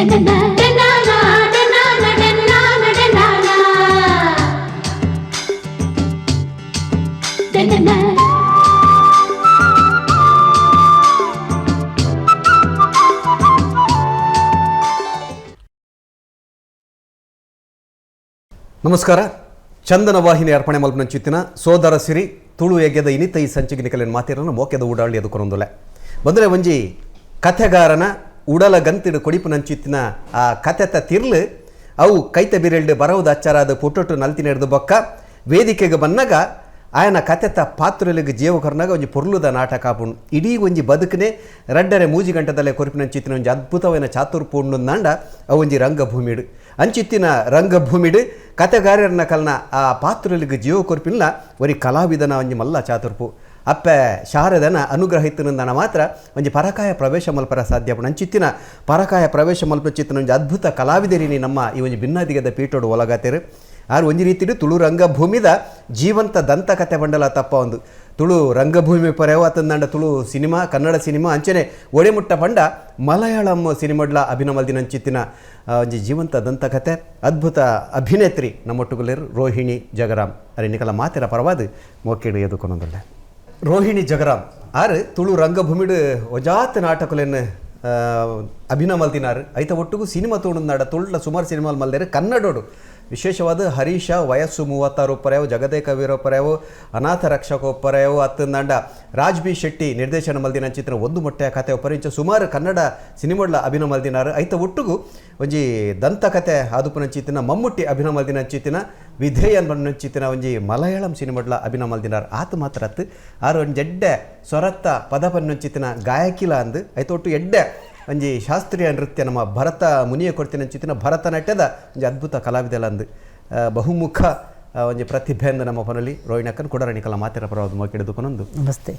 ನಮಸ್ಕಾರ. ಚಂದನ ವಾಹಿನಿ ಅರ್ಪಣೆ ಮಲ್ಪನಂಚಿತ್ತಿನ ಸೋದರ ಸಿರಿ ತುಳು ಎಗೆದ ಇನಿತ ಈ ಸಂಚಿಗೆ ನಿಕಲಿನ ಮಾತಿರನ್ನು ಮೋಕೆದ ಉಡಾಳಿ ಅದು ಕೊರೊಂದುಲೆ ಬಂದರೆ ಒಂಜಿ ಕಥೆಗಾರನ ಉಡಲ ಗಂತಿಡು ಕೊಡಿಪುನಂಚಿತ್ತಿನ ಆ ಕಥೆತ ತಿರ್ಲು ಅವು ಕೈತ ಬಿರೆಲ್ಡು ಬರವುದು ಅಚ್ಚಾರಾದ ಪುಟ್ಟೊಟ್ಟು ನಲ್ತಿನೆಡ್ದು ಬೊಕ್ಕ ವೇದಿಕೆಗೆ ಬಂದಾಗ ಆಯನ ಕಥೆತ ಪಾತ್ರಲಿಗೆ ಜೀವ ಕೊರನಾಗ ಒಂಜಿ ಪೊರ್ಲುದ ನಾಟಕ ಆಪುಂಡು ಇಡೀ ಒಂಜಿ ಬದುಕನೆ ರಡ್ಡರೆ ಮೂಜಿ ಗಂಟದಲ್ಲೇ ಕೊರಿಪಿನಂಚಿತ್ತಿನ ಒಂಜಿ ಅದ್ಭುತವಾದ ಚಾತುರ್ಪು ಉಂಡುಂದಾಂಡ ಅವು ಒಂಜಿ ರಂಗಭೂಮಿಡು ಅಂಚಿತ್ತಿನ ರಂಗಭೂಮಿಡು ಕಥೆಗಾರನ ಕಲ್ನ ಆ ಪಾತ್ರಲಿಗೆ ಜೀವ ಕೊರ್ಪಿಲ್ಲ ಒರಿ ಕಲಾವಿದನ ಒಂಜಿ ಮಲ್ಲ ಚಾತುರ್ಪು ಅಪ್ಪೆ ಶಾರದನ ಅನುಗ್ರಹ ಇತ್ತನಂದನ ಮಾತ್ರ ಒಂಜಿ ಪರಕಾಯ ಪ್ರವೇಶ ಮಲ್ಪರ ಸಾಧ್ಯ ಅಂಚಿತ್ತಿನ ಪರಕಾಯ ಪ್ರವೇಶ ಮಲ್ಪಚಿತ್ತಿನ ಒಂಜಿ ಅದ್ಭುತ ಕಲಾವಿದರಿನಿ ನಮ್ಮ ಈ ಒಂಜಿ ಭಿನ್ನಾದಿಗದ ಪೀಠೋಡು ಒಳಗಾತೇರು ಆರು ಒಂಜಿ ರೀತಿಡು ತುಳು ರಂಗಭೂಮಿದ ಜೀವಂತ ದಂತಕಥೆ ಬಂಡಲ ತಪ್ಪ ಒಂದು ತುಳು ರಂಗಭೂಮಿ ಪರ್ಯಾವ ಅತಂದಾಂಡ ತುಳು ಸಿನಿಮಾ ಕನ್ನಡ ಸಿನಿಮಾ ಅಂಚನೆ ಒಡೆಮುಟ್ಟ ಪಂಡ ಮಲಯಾಳಂ ಸಿನಿಮಾಡ್ಲ ಅಭಿನಮಲ್ದಿನಂಚಿತ್ತಿನ ಒಂಜಿ ಜೀವಂತ ದಂತಕಥೆ ಅದ್ಭುತ ಅಭಿನೇತ್ರಿ ನಮ್ಮೊಟ್ಟುಗುಲೇರು ರೋಹಿಣಿ ಜಗರಾಮ್ ಅರಿನಿಕಲ ಮಾತಿರ ಪರವಾದ ಮೋಕೆಡು ಎದುಕೊನೊಂದುಲ್ಲೆ ರೋಹಿಣಿ ಜಗರಾಮ್ ಆರು ತುಳು ರಂಗಭೂಮಿಡು ಒಜಾತ್ ನಾಟಕಲೇನು ಅಭಿನಮಲ್ದಿನಾರು ಐತ ಒಟ್ಟಿಗೂ ಸಿನಿಮಾ ತೋಣುಂದಾಡ ತುಳ್ಳ ಸುಮಾರು ಸಿನಿಮಾಲ್ ಮಲ್ದೇರು ಕನ್ನಡೋಡು ವಿಶೇಷವಾದ ಹರೀಶ ವಯಸ್ಸು 36 ಪರ್ಯಾವು ಜಗದೇ ಕವೀರ ಪರ್ಯಾವು ಅನಾಥ ರಕ್ಷಕ ಪರ್ಯಾವು ಅತ್ತಂದಾಂಡ ರಾಜ್ ಬಿ ಶೆಟ್ಟಿ ನಿರ್ದೇಶನ ಮಲ್ದಿನ ಚಿತ್ರ ಒಂದು ಮೊಟ್ಟೆಯ ಕಥೆ ಒಪ್ಪರಿಂಚ ಸುಮಾರು ಕನ್ನಡ ಸಿನಿಮಾಡ್ಲ ಅಭಿನಯ ಮಲ್ದಿನಾರು ಐತ ಒಟ್ಟಿಗೂ ಒಂಜಿ ದಂತಕಥೆ ಆದುಪುನ ಚಿತ್ತಿನ ಮಮ್ಮುಟ್ಟಿ ಅಭಿನಯ ಮಲ್ದಿನ ಚಿತ್ತಿನ ವಿಧೇಯನ್ ಬಣ್ಣ ಚಿತ್ತಿನ ಒಂಜಿ ಮಲಯಾಳಂ ಸಿನಿಮಾಡ್ಲ ಅಭಿನಯ ಮಲ್ದಿನಾರು ಆತ ಮಾತ್ರ ಅತ್ತು ಆರು ಒಂದು ಎಡ್ಡೆ ಸ್ವರತ್ತ ಪದಪನ್ನ ಚಿತ್ತಿನ ಗಾಯಕಿಲ ಅಂದು ಐತ ಒಟ್ಟು ಎಡ್ಡೆ ಒಂಜಿ ಶಾಸ್ತ್ರೀಯ ನೃತ್ಯ ನಮ್ಮ ಭರತ ಮುನಿಯ ಕೊಡ್ತಿನ ಚಿತ್ತಿನ ಭರತನಾಟ್ಯದ ಒಂಜಿ ಅದ್ಭುತ ಕಲಾವಿದೆಲ್ಲ ಅಂದು ಬಹುಮುಖ ಒಂಜಿ ಪ್ರತಿಭೆ ಅಂದು ನಮ್ಮ ಪನಲ್ಲಿ ರೋಹಿಣಕ್ಕನ್ ಕೊಡರಣಿಕಲ ಮಾತಿರ ಪರವಾದ ಮೋಕೆಡುದುಕೊನೊಂದು ನಮಸ್ತೆ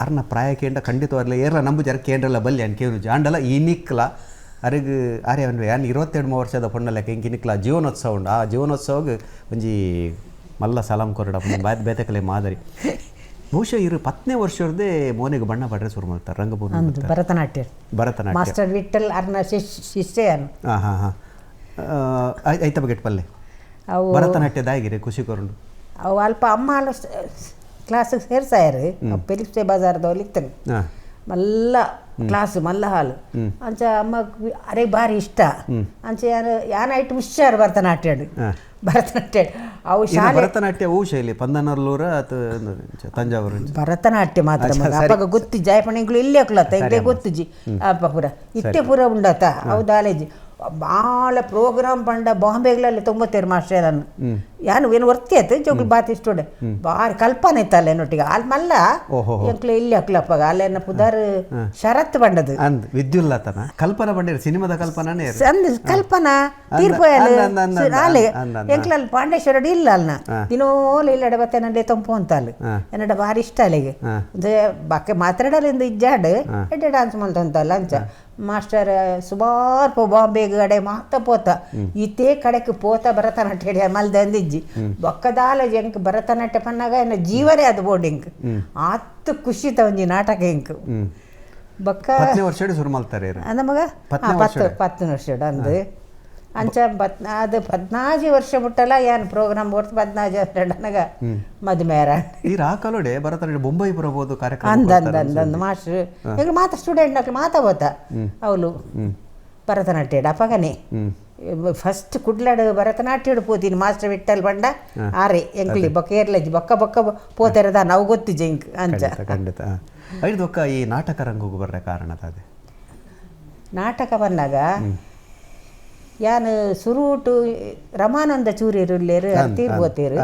ಅರ್ನ ಪ್ರಾಯ ಕೇಂದ್ರ ಖಂಡಿತವಾಗಲಿ ಏರ್ಲ ನಂಬು ಜರ ಕೇಂದ್ರಲ್ಲ ಬಲ್ಲಿ ಅನ್ ಕೇರು ಆಂಡಲ ಇನಿಕ್ಲ ಅರಿಗ ಆರ್ಯ ಅನ್ವೆ ಯಾನ್ 22 ವರ್ಷದ ಪೊಣ್ಣಲೆಕ್ಕ ಇಂಕಿನಿಕ್ಲ ಜೀವನೋತ್ಸವ ಉಂಡು ಆ ಜೀವನೋತ್ಸವಗೆ ಒಂಜಿ ಮಲ್ಲ ಸಲಾಂ ಕೊರಡ ಬೇತಕಲೆ ಮಾದರಿ ಬಹುಶಃ ಇರು 10ನೇ ವರ್ಷದೇ ಮೋನೆಗೆ ಬಣ್ಣ ಪಡ್ರೆ ಶುರು ಮಾಡ್ತಾರೆ ರಂಗಭೂಮಿ ಭರತನಾಟ್ಯ ಮಾಸ್ಟರ್ ವಿಠಲ್ ಅರ್ನ ಶಿಷ್ಯ ಹಾಂ ಹಾಂ ಹಾಂ ಐತ ಬಗೆಟ್ ಪಲ್ಲೆ ಅವು ಭರತನಾಟ್ಯದಾಗಿರಿ ಖುಷಿ ಕೊರಂಡು ಅವು ಅಲ್ಪ ಅಮ್ಮ ಕ್ಲಾಸಿಗೆ ಸೇರ್ಸಾಯರು ಪೆರಿಪ್ಸೆ ಬಜಾರ್ದವ್ರು ಇತ್ತನು ಮಲ್ಲ ಕ್ಲಾಸ್ ಮಲ್ಲ ಹಾಲು ಅಂಚ ಅಮ್ಮ ಅರೆ ಭಾರಿ ಇಷ್ಟ ಅಂಚ ಯಾನ ಐಟು ಹುಷಾರು ಭರತನಾಟ್ಯ ಅವು ಶಾಲೆ ಭರತನಾಟ್ಯ ಹೂ ಶೈಲಿ ಪಂದನಲ್ಲೂರ ತಂಜಾವೂರು ಭರತನಾಟ್ಯ ಮಾತ್ರ ಅಪ್ಪಾಗ ಗೊತ್ತು ಜಾಯಪಣೆಗಳು ಇಲ್ಲೇ ಕುಲತ್ತ ಇಲ್ಲೇ ಗೊತ್ತುಜಿ ಅಪ್ಪ ಪೂರ ಇಟ್ಟೆ ಪೂರ ಉಂಡತ ಅವು ದಾಲೇಜಿ ಭಾಳ ಪ್ರೋಗ್ರಾಮ್ ಪಂಡ ಬಾಂಬೆಗಳಲ್ಲಿ 92 ಮಾಸ್ಟರ್ ನಾನು ಏನು ವರ್ತಿ ಆಯ್ತು ಜೋಗ್ಲು ಬಾತಿ ಸ್ಟೂಡೆ ಭಾರಿ ಕಲ್ಪನೆ ಇತ್ತಲ್ಲ ಏನೊಟ್ಟಿಗೆ ಅಲ್ಲಿ ಮಲ್ಲ ಎಂಕ್ಲೆ ಇಲ್ಲಿ ಅಕ್ಲಪ್ಪಾಗ ಅಲ್ಲೇನ ಪುದಾರ್ ಶರತ್ ಬಂಡದು ವಿದ್ಯುಲ್ಲತನ ಕಲ್ಪನಾ ಬಂಡಿರ ಸಿನಿಮಾದ ಕಲ್ಪನಾನೇ ಕಲ್ಪನಾ ತೀರ್ಪಲ್ಲಿ ಎಂಕ್ಲಲ್ಲಿ ಪಾಂಡೇಶ್ವರಡಿ ಇಲ್ಲ ಅಲ್ನ ದಿನೋಲು ಇಲ್ಲಡೆ ಬತ್ತೆ ನಂಡೆ ತಂಪು ಅಂತ ಅಲ್ಲಿ ಏನಡ ಭಾರಿ ಇಷ್ಟ ಅಲ್ಲಿಗೆ ಬಾಕಿ ಮಾತಾಡಲಿಂದ ಇಜ್ಜಾಡ್ ಎಡ್ಡೆ ಡಾನ್ಸ್ ಮಾಡ್ತಂತಲ್ಲ ಅಂಚ ಮಾಸ್ಟರ್ ಸುಮಾರು ಬಾಂಬೆ ಗಡೆ ಮಾತ ಪೋತ ಇತೇ ಕಡೆಗೆ ಪೋತ ಭರತನಾಟ್ಯ ಮಲ್ದಂದಿಜ್ಜಿ ಬೊಕ್ಕದಾಲ ಎಂಕ್ ಭರತನಾಟ್ಯ ಪನ್ನಾಗ ಏನ ಜೀವನೇ ಅದು ಬೋರ್ಡಿಂಗ್ ಆತ್ತು ಖುಷಿ ಒಂಜಿ ನಾಟಕ ಎಂಕ್ ಬೊಕ್ಕ ಶುರು ಮಾಡ್ತಾರೆ ನಮಗ 10 ವರ್ಷ ಅಂದು ಅಂಚ ಅದು 14 ವರ್ಷ ಮುಟ್ಟಲ್ಲ ಏನು ಪ್ರೋಗ್ರಾಮ್ ಓಡ್ತು 14 ವರ್ಷ ನನಗ ಮದುವೆರ ಈ ರಾಕಲೋಡೆ ಭರತನಾಟ್ಯ ಮುಂಬೈ ಬರಬಹುದು ಕಾರ್ಯಕ್ರಮ ಅಂದಂದು ಮಾಸ್ಟರ್ ಈಗ ಮಾತ್ರ ಸ್ಟೂಡೆಂಟ್ ನಕ್ಲು ಮಾತಾಬೋತ ಅವಳು ಭರತನಾಟ್ಯ ಅಪ್ಪಗನೆ ಫಸ್ಟ್ ಕುಡ್ಲಾಡು ಭರತನಾಟ್ಯ ಪೋತೀನಿ ಮಾಸ್ಟರ್ ವಿಠಲ್ ಬಂಡ ಆರೆ ಎಂಕ್ಲಿ ಬೊಕ್ಕ ಏರ್ಲಜ್ಜಿ ಬೊಕ್ಕ ಬೊಕ್ಕ ಪೋತೆರದ ನಾವು ಗೊತ್ತಿಜ್ಜಿ ಎಂಕ್ ಅಂಚ ಖಂಡಿತ ಐದು ಬೊಕ್ಕ ಈ ನಾಟಕ ರಂಗಕ್ಕೆ ಬರ್ರೆ ಕಾರಣ ಅದೇ ನಾಟಕ ಬಂದಾಗ ಯಾನು ಸುರುಟು ರಮಾನಂದ ಚೂರಿರುಲ್ಲೇರು ತೀರ್ಬೋತೀರು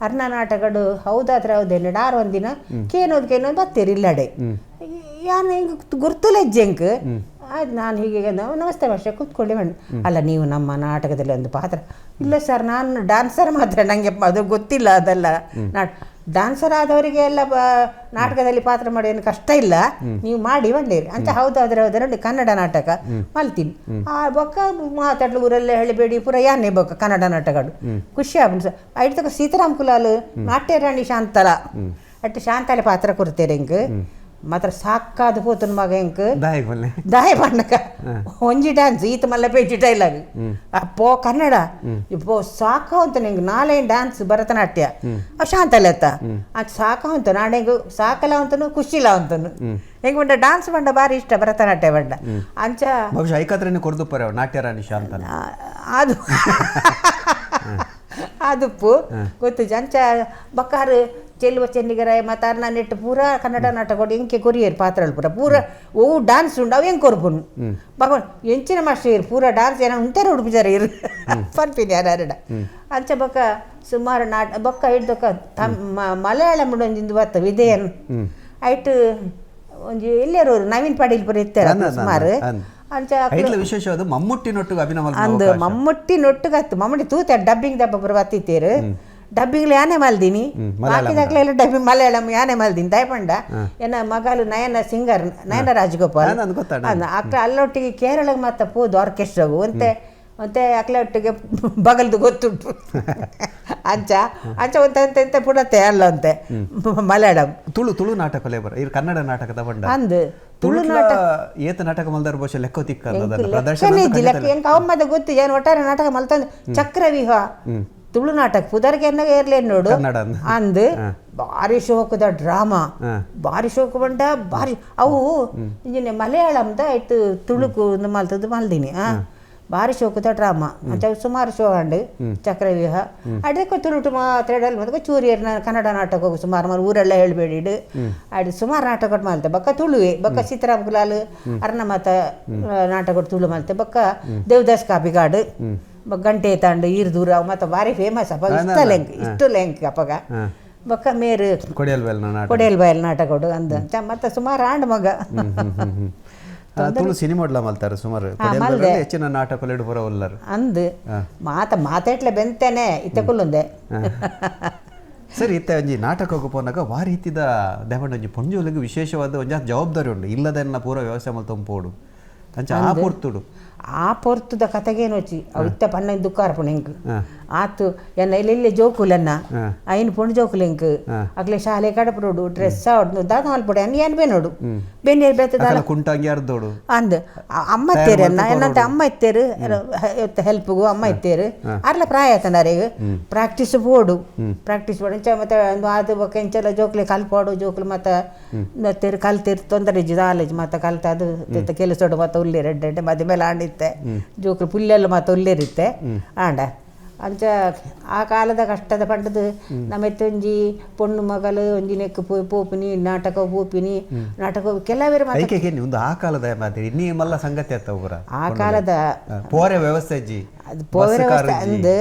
ಅರ್ನ ನಾಟಕಡು ಹೌದಾತ್ರ ಹೌದೇನು ಡಾರ್ ಒಂದಿನ ಕೇನೋದು ಬತ್ತೀರಿ ಇಲ್ಲಡೆ ಯಾನು ಹಿಂಗೆ ಗುರ್ತುಲೆಜ್ಜೆ ಎಂಕ್ ಅದು ನಾನು ಹೀಗೆ ನಮಸ್ತೆ ಮಾಸ್ಟರ್ ಕೂತ್ಕೊಳ್ಳಿ ಬಣ್ಣ ಅಲ್ಲ ನೀವು ನಮ್ಮ ನಾಟಕದಲ್ಲಿ ಒಂದು ಪಾತ್ರ ಇಲ್ಲ ಸರ್ ನಾನು ಡಾನ್ಸರ್ ಮಾತ್ರ ನನಗೆ ಅದು ಗೊತ್ತಿಲ್ಲ ಅದೆಲ್ಲ ಡಾನ್ಸರ್ ಆದವರಿಗೆ ಎಲ್ಲ ನಾಟಕದಲ್ಲಿ ಪಾತ್ರ ಮಾಡಿ ಏನು ಕಷ್ಟ ಇಲ್ಲ ನೀವು ಮಾಡಿ ಬಂದಿರಿ ಅಂತ ಹೌದಾದ್ರೆ ನೋಡಿ ಕನ್ನಡ ನಾಟಕ ಮಲ್ತೀನಿ ಆ ಬೊಕ್ಕ ಮಾತಾಡ್ಲು ಊರಲ್ಲೇ ಹೇಳಿಬೇಡಿ ಪೂರ ಯಾನೇ ಬೊಕ್ಕ ಕನ್ನಡ ನಾಟಕಗಳು ಖುಷಿ ಆಗ್ಬಿಡು ಸರ್ ಐದು ತಕ ಸೀತಾರಾಮ್ ಕುಲಾಲ್ ನಾಟ್ಯ ರಾಣಿ ಶಾಂತಲ ಅಟ್ಟು ಶಾಂತಲೆ ಪಾತ್ರ ಕೊಡ್ತೇರೆ ಹಿಂಗೆ ಮಾತ್ರ ಸಾಕಾದ ಹೋತನ ಮಗ ಹೆಂಕ್ ದಾಯಿಗೆ ಬಲ್ಲೆ ದಾಯ ಬಣ್ಣಕ ಒಂಜಿ ಡ್ಯಾನ್ಸ್ ಈತ ಮಲ್ಲ ಪೇಜಿ ಡೈಲಾಗ್ ಅಪ್ಪೋ ಕನ್ನಡ ಇಪ್ಪೋ ಸಾಕಾವಂತ ನಿಂಗೆ ನಾಳೆ ಡ್ಯಾನ್ಸ್ ಭರತನಾಟ್ಯ ಶಾಂತಲೆತ್ತ ಅದು ಸಾಕಾವಂತ ನಾಡೆಂಗು ಸಾಕಲ ಅಂತನು ಖುಷಿಲ ಅಂತನು ಹೆಂಗೆ ಬಂಡ ಡ್ಯಾನ್ಸ್ ಬಂಡ ಭಾರಿ ಇಷ್ಟ ಭರತನಾಟ್ಯ ಬಂಡ ಅಂಚ ಬಹುಶಃ ಐಕಾತ್ರನೇ ಕೊಡ್ದು ಪರ ನಾಟ್ಯ ರಾಣಿ ಶಾಂತಲ ಅದು ಅದುಪ್ಪು ಗೊತ್ತು ಅಂಚ ಬಕ್ಕಾರು ಚೆಲ್ಲುವ ಚೆನ್ನಿಗರಾಯ ಮತ್ತು ಅರ್ನ ನೆಟ್ಟು ಪೂರ ಕನ್ನಡ ನಾಟಕ ಎಂಕೆ ಕೊರಿಯರ್ ಪಾತ್ರಗಳು ಪೂರ ಓ ಡ್ಯಾನ್ಸ್ ಉಂಡು ಅವು ಹೆಂಗೆ ಕೊರ್ಪುನು ಬಾಬಾ ಎಂಚಿನ ಮಾಸ್ಟರ್ ಪೂರ ಡ್ಯಾನ್ಸ್ ಏನೋ ಉಂಟಾರ ಉಡುಪಿಜಾರ ಇರು ಪನ್ಪಿನಿ ಯಾರಡ ಅಂಚ ಬೊಕ್ಕ ಸುಮಾರು ಬೊಕ್ಕ ಹಿಡ್ದೊಕ್ಕ ಮಲಯಾಳಂ ಒಂದಿಂದು ಬತ್ತ ವಿಧೇಯನ್ ಐಟ್ ಒಂಜಿ ಎಲ್ಲರೂ ನವೀನ್ ಪಾಟೀಲ್ ಪುರ ಇರ್ತಾರೆ ಸುಮಾರು ಅಂಚ ವಿಶೇಷವಾದ ಮಮ್ಮುಟ್ಟಿನೊಟ್ಟಿಗೆ ಅಭಿನವ ಅಂದು ಮಮ್ಮುಟ್ಟಿನೊಟ್ಟಿಗತ್ತು ಮಮ್ಮುಟ್ಟಿ ತೂತ ಡಬ್ಬಿಂಗ್ ದಪ್ಪ ಪುರ ಬತ್ತಿತ್ತೇರು ಡಬ್ಬಿಂಗ್ಲು ಯಾನೇ ಮಲ್ದಿನಿ ಬಾಕಿದಾಗ್ಲೆಲ್ಲ ಡಬ್ಬಿಂಗ್ ಮಲಯಾಳಂ ಯಾನೇ ಮಲ್ದಿನಿ ದಯಪಂಡ ಏನ ಮಗಳು ನಯನ ಸಿಂಗರ್ ನಯನ ರಾಜಗೋಪಾಲ್ ಅಕ್ಕ ಅಲ್ಲೊಟ್ಟಿಗೆ ಕೇರಳಗೆ ಮತ್ತೆ ಪೋದು ಆರ್ಕೆಸ್ಟ್ರಾಗು ಮತ್ತೆ ಅಕ್ಲೊಟ್ಟಿಗೆ ಬಗಲ್ದು ಗೊತ್ತುಂಟು ಅಂಚ ಒಂತೆ ಪುಡತೆ ಅಲ್ಲ ಅಂತೆ ಮಲಯಾಳಂ ತುಳು ನಾಟಕ ಲೇಬರ್ ಇದು ಕನ್ನಡ ನಾಟಕದ ಬಂಡ ಅಂದು ತುಳು ನಾಟಕ ಏತ ನಾಟಕ ಮಲ್ದಾರ ಭಾಷೆ ಲೆಕ್ಕ ಹೆಂಗೆ ಅವಮ್ಮದ ಗೊತ್ತು ಏನು ಒಟ್ಟಾರೆ ನಾಟಕ ಮಲ್ತಂದು ಚಕ್ರವ್ಯೂಹ ತುಳು ನಾಟಕ ಪುದರ್ಗೆ ಏರ್ಲೇನು ನೋಡು ಅಂದು ಭಾರಿ ಶೋಕದ ಡ್ರಾಮಾ ಭಾರಿ ಶೋಕ ಬಂಡ ಭಾರಿ ಅವು ಇಂಜಿನ ಮಲಯಾಳಂದ ಆಯ್ತು ತುಳುಕು ಮಲ್ತದ್ದು ಮಲ್ದಿನಿ ಭಾರಿ ಶೋಕದ ಡ್ರಾಮಾ ಅಂತ ಸುಮಾರು ಶೋ ಅಂಡು ಚಕ್ರವ್ಯೂಹ ಅದಕ್ಕೆ ತುಳುಟು ಮಾತಾಡಲ್ ಮತ್ತೆ ಚೂರಿಯರ್ನ ಕನ್ನಡ ನಾಟಕ ಸುಮಾರು ಊರೆಲ್ಲ ಹೇಳ್ಬೇಡಿಡು ಅಡು ಸುಮಾರು ನಾಟಕ ಮಲ್ತೆ ಬಕ್ಕ ತುಳುವೆ ಬಕ್ಕ ಸೀತಾರಾಮ್ ಗುಲಾಲ್ ಅರ್ನ ಮತ ನಾಟಕ ತುಳು ಮಲ್ತೆ ಬಕ್ಕ ದೇವದಾಸ್ ಕಾಪಿಗಾಡು ಗಂಟೆ ತಾಂಡು ಈರ್ದೂರ ಮತ್ತೆ ಭಾರಿ ಫೇಮಸ್ ಅಪ್ಪ ಇಷ್ಟು ಲೆಂಕ್ ಅಪ್ಪಗ ಬೊಕ್ಕ ಮೇರು ಕೊಡಿಯಲ್ ಬಯಲ್ ನಾಟಕ ಅಂದ ಮತ್ತೆ ಸುಮಾರು ಆಂಡ್ ಮಗ ತುಳು ಸಿನಿಮಾಡ್ಲ ಮಲ್ತಾರೆ ಸುಮಾರು ಹೆಚ್ಚಿನ ನಾಟಕ ಪುರ ಒಲ್ಲರು ಅಂದು ಮಾತಾಡ್ಲೆ ಬೆಂತೇನೆ ಇತ್ತಕೊಲ್ಲೊಂದೆ ಸರಿ ಇತ್ತ ಒಂಜಿ ನಾಟಕಕ್ಕೆ ಪೋನಾಗ ವಾ ರೀತಿದ ದೇವಂಡ ಒಂಜಿ ಪೊಂಜೋಲಿಗೆ ವಿಶೇಷವಾದ ಒಂಜಿ ಜವಾಬ್ದಾರಿ ಉಂಡು ಇಲ್ಲದನ್ನ ಪೂರ ವ್ಯವಸಾಯ ಮಲ್ತಂಪೋಡು ಅಂಚ ಆ ಪೊರ್ತುಡು ಆ ಪೊರ್ತುದ ಕತೆಗೇನು వచ్చి ಅವು ಇತ್ತ ಪನ್ನ ದುಃಖಾರ್ಪಣೆ ಎಂಕ್ ಆತು ಎನ್ನ ಎಲ್ಲೆಲ್ಲಿ ಜೋಕುಲನ್ನ ಐನು ಪೊಂಡು ಜೋಕುಲು ಎಂಕ್ ಅಕ್ಲೆ ಶಾಲೆ ಕಡಪರೋಡು ಡ್ರೆಸ್ ಆಡ್ದು ದಾದ ಮಲ್ಪೊಡೆ ಅನ್ನ ಏನ್ ಬೇನೋಡು ಬೆನ್ನೇರು ಬೆತ್ತದ ಕುಂಟಾಂಗಿ ಅರ್ದೋಡು ಅಂದ್ ಅಮ್ಮ ಇತ್ತೇರು ಎನ್ನಂತ ಅಮ್ಮ ಇತ್ತೇರು ಹೆಲ್ಪ್ಗು ಅಮ್ಮ ಇತ್ತೇರು ಅರ್ಲ ಪ್ರಾಯ ಆತನಾರಿಗೆ ಪ್ರಾಕ್ಟೀಸ್ ಬೋಡು ಮತ್ತೆ ಅದು ಬೊಕ್ಕ ಎಂಚೆಲ್ಲ ಜೋಕ್ಲೆ ಕಲ್ಪಾಡು ಜೋಕ್ಲು ಮತ್ತೆ ಕಲ್ತಿರ್ ತೊಂದರೆ ಕಾಲೇಜ್ ಮತ್ತೆ ಕಲ್ತ ಅದು ಕೆಲಸೋಡು ಮತ್ತೆ ಉಲ್ಲಿ ರೆಡ್ಡೆ ಮಧ್ಯ ಮೇಲೆ ಆಂಡಿತ್ತೆ ಜೋಕ್ಲು ಪುಲ್ಲೆಲ್ಲ ಮತ್ತೆ ಉಲ್ಲಿರುತ್ತೆ ಆಂಡ ಅಂಚ ಆ ಕಾಲದ ಕಷ್ಟದ ಪಂಡದು ನಮ್ಮೆತ್ತ ಒಂಜಿ ಪೊಣ್ಣು ಮಗಳು ಒಂಜಿ ನೆಕ್ ಪೋಪಿನಿ ನಾಟಕ ಪೋಪಿನಿ ನಾಟಕ ಕೆಲವೇ ಒಂದು ಆ ಕಾಲದ ಇನ್ನೀ ಮಲ್ಲ ಸಂಗತಿ ಆ ಕಾಲದ ಪೋರೆ ವ್ಯವಸ್ಥೆ ಅದು ಪೋರೆ ವ್ಯವಸ್ಥೆ ಅಂದು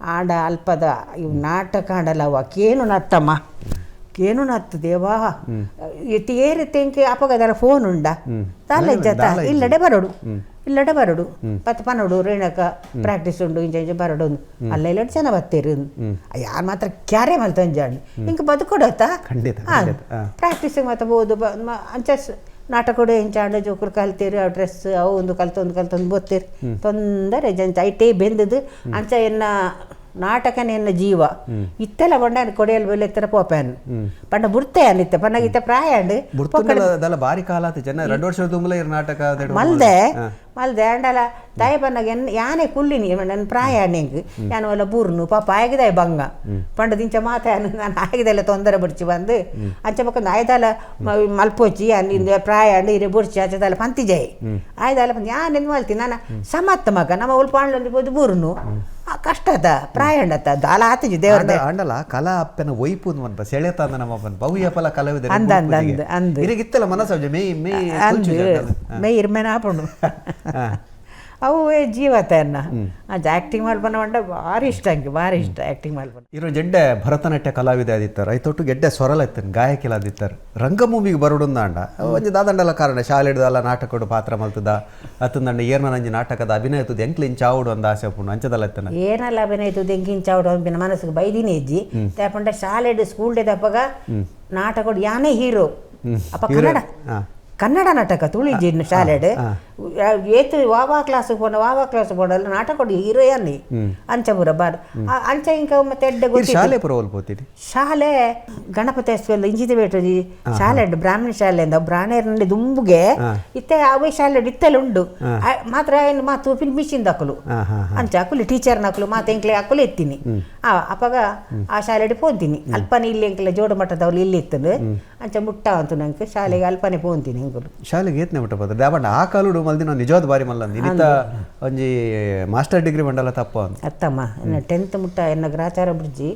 ಆಂಡ ಅಲ್ಪದ ಇವು ನಾಟಕ ಆಂಡಲ್ಲ ಅವ ಕೇನು ನತ್ತಮ್ಮ ಕೇನು ನತ್ತು ದೇವಾ ಏರಿತೆಂಕೆ ಅಪಗದರ ಫೋನ್ ಉಂಡ ತಾಲ ಜತ ಇಲ್ಲಡೆ ಬರಡು ಪತ್ತ ಪನೋಡು ರೇಣಕ ಪ್ರಾಕ್ಟೀಸ್ ಉಂಡು ಇಂಚ ಬರಡು ಅಲ್ಲ ಇಲ್ಲ ಚೆನ್ನ ಬತ್ತೇರು ಯಾರು ಮಾತ್ರ ಕ್ಯಾರೆ ಮಲ್ತಂಜಾಂಡು ಹಿಂಗೆ ಬದುಕೊಡತ್ತ ಪ್ರಾಕ್ಟೀಸಿಗೆ ಮತ್ತೆ ಬೋದು ಅಂಚ ನಾಟಕ ಎಂಚಾಂಡ ಜೋಕರು ಕಲ್ತೀರಿ ಆ ಡ್ರೆಸ್ ಅವು ಒಂದು ಕಲ್ತೊಂದು ಬೋತ್ತೀರಿ ತೊಂದರೆ ಜಂಚ ಐಟೇ ಬೆಂದದು ಅಂಚ ಎನ್ನ ನಾಟಕನೇ ಎನ್ನ ಜೀವ ಇತ್ತೆಲ್ಲ ಬಂಡ ಕೊಡೆಯಲ್ ಬೆಲೆ ಎತ್ತರ ಪೋಪ್ಯಾನ್ ಪಂಡ ಬುರ್ತೆ ಅನಿತ್ತೆ ಪಂಡ ಇತ್ತ ಪ್ರಾಯ ಬಾರಿ ಕಾಲ ಜನ 2 ವರ್ಷ ತುಂಬಲ ನಾಟಕ ಮಲ್ದೆ ಅಂಡಲ ದಯ ಬನ್ನಾಗ ಯಾನೆ ಕುಲ್ಲಿನಿ ನನ್ನ ಪ್ರಾಯ ನೆಂಗ್ ಯಾನು ಎಲ್ಲ ಬೂರ್ನು ಪಾಪ ಆಗಿದಾಯ ಬಂಗ ಪಂಡ ದಿಂಚ ಮಾತಾನು ನಾನು ಆಗಿದೆಲ್ಲ ತೊಂದರೆ ಬಿಡ್ಚಿ ಬಂದು ಅಂಚ ಪಕ್ಕ ಆಯ್ದಲ್ಲ ಮಲ್ಪೋಚಿ ಅಂದಿಂದ ಪ್ರಾಯ ಅಂಡು ಇರೆ ಬುಡ್ಚಿ ಆಚದಲ್ಲ ಪಂತಿಜಾಯಿ ಆಯ್ದಲ್ಲ ಪಂತ ಯಾನ್ ಎಂದು ಮಲ್ತೀನಿ ನಾನು ಸಮತ್ತ ಮಗ ನಮ್ಮ ಉಲ್ಪಾಂಡ್ಲಂದು ಬೂರ್ನು ಕಷ್ಟದ ಪ್ರಾಯಂಡತ ದಾಲ ಆತಜಿ ದೇವರ ಅಂಡಲ ಕಲಾ ಅಪ್ಪನ ವೈಪು ಮನ್ಪ ಸೆಳೆತಾಂದ ನಮ್ಮಪ್ಪನ ಬಹುಯ ಫಲ ಕಲಾವಿದ ಇರಗಿತ್ತಲ್ಲ ಮನಸ್ಸು ಮೇ ಇರ್ಮೇನ ಆಪುಂಡು ಅವು ಜೀವತ ಅನ್ನ ಅದು ಆ್ಯಕ್ಟಿಂಗ್ ಮಲ್ಪನ ಮಂಡ ಭಾರಿ ಇಷ್ಟ ಅಂಗೆ ಭಾರಿ ಇಷ್ಟ ಆ್ಯಕ್ಟಿಂಗ್ ಮಲ್ಪನ ಇರೋ ಜಡ್ಡೆ ಭರತನಾಟ್ಯ ಕಲಾವಿದ ಆದಿತ್ತಾರೆ ಐತೊಟ್ಟು ಗೆಡ್ಡೆ ಸ್ವರಲ ಇತ್ತೇನೆ ಗಾಯಕಿಲ ಆದಿತ್ತಾರೆ ರಂಗಭೂಮಿಗೆ ಬರೋಡುಂದ ಅಂಡ ಒಂಜಿ ದಾದಂಡಲ ಕಾರಣ ಶಾಲೆ ಹಿಡ್ದಲ್ಲ ನಾಟಕಡು ಪಾತ್ರ ಮಲ್ತದ ಅತ್ತಂದಂಡ ಏರ್ನ ನಂಜಿ ನಾಟಕದ ಅಭಿನಯ ತುದು ಎಂಕ್ಲಿನ್ ಚಾವುಡು ಅಂದ ಆಸೆ ಪುಣ್ಣ ಅಂಚದಲ್ಲ ಇತ್ತನ ಏನಲ್ಲ ಅಭಿನಯ ತುದು ಎಂಕಿನ್ ಚಾವುಡು ಅಂಬಿನ ಮನಸ್ಸಿಗೆ ಬೈದಿನಿ ಇಜ್ಜಿ ತಪ್ಪಂಡ ಶಾಲೆ ಶಾಲೆಡ್ ಸ್ಕೂಲ್ ಡೇ ತಪ್ಪಗ ನಾಟಕಡು ಯಾನೇ ಹೀರೋ ಅಪ್ಪ ಕನ್ನಡ ಕನ್ನಡ ನಾಟಕ ತುಳಿಜಿನ ಶಾಲೆಡ್ ಏತು ವಾವಾ ಕ್ಲಾಸ್ ಪೋಡಲ್ಲ ನಾಟಕ ಕೊಡಿ ಹೀರೋಯನ್ನಿ ಅಂಚ ಪೂರ ಬಾರ್ ಅಂಚ ಇಂಕ ಮತ್ತೆ ಎಡ್ಡೆ ಶಾಲೆ ಪುರವಲ್ಪೋತಿರಿ ಶಾಲೆ ಗಣಪತಿ ಇಂಜಿದ ಬೇಟಜಿ ಶಾಲೆ ಬ್ರಾಹ್ಮಣ ಶಾಲೆ ಬ್ರಾಹ್ಮಣ ದುಂಬುಗೆ ಇತ್ತೆ ಅವೇ ಶಾಲೆ ಇತ್ತೆಲ್ಲ ಉಂಡು ಮಾತ್ರ ಏನು ಮಾತು ಮಿಷಿನ್ ಹಾಕಲು ಅಂಚ ಹಾಕಲು ಟೀಚರ್ ಹಾಕಲು ಮಾತು ಎಂಕ್ಲೆ ಹಾಕಲು ಎತ್ತೀನಿ ಅಪ್ಪಾಗ ಆ ಶಾಲೆ ಪೋಂತೀನಿ ಅಲ್ಪನೆ ಇಲ್ಲಿ ಎಂಕ್ಲೆ ಜೋಡ ಮಟ್ಟದವ್ರು ಇಲ್ಲಿ ಇತ್ತು ಅಂಚ ಮುಟ್ಟ ಅಂತು ನಂಗೆ ಶಾಲೆಗೆ ಅಲ್ಪನೆ ಪೋಂತೀನಿ ಎಂಕಲು ಶಾಲೆಗೆ ಏತ್ನೆ ಮುಟ್ಟ ಬರ್ತದೆ ದಾಬಂಡ ಆ ಕಾಲುಡು ಮಲ್ದಿನ ನಿಜವಾದ ಬಾರಿ ಮಲ್ಲ ಇನ್ನಿತ ಒಂಜಿ ಮಾಸ್ಟರ್ ಡಿಗ್ರಿ ಬಂಡಲ್ಲ ತಪ್ಪ ಅಂತ ಅತ್ತಮ್ಮ 10th ಮುಟ್ಟ ಎನ್ನ ಗ್ರಾಚಾರ ಬಿಡ್ಜಿ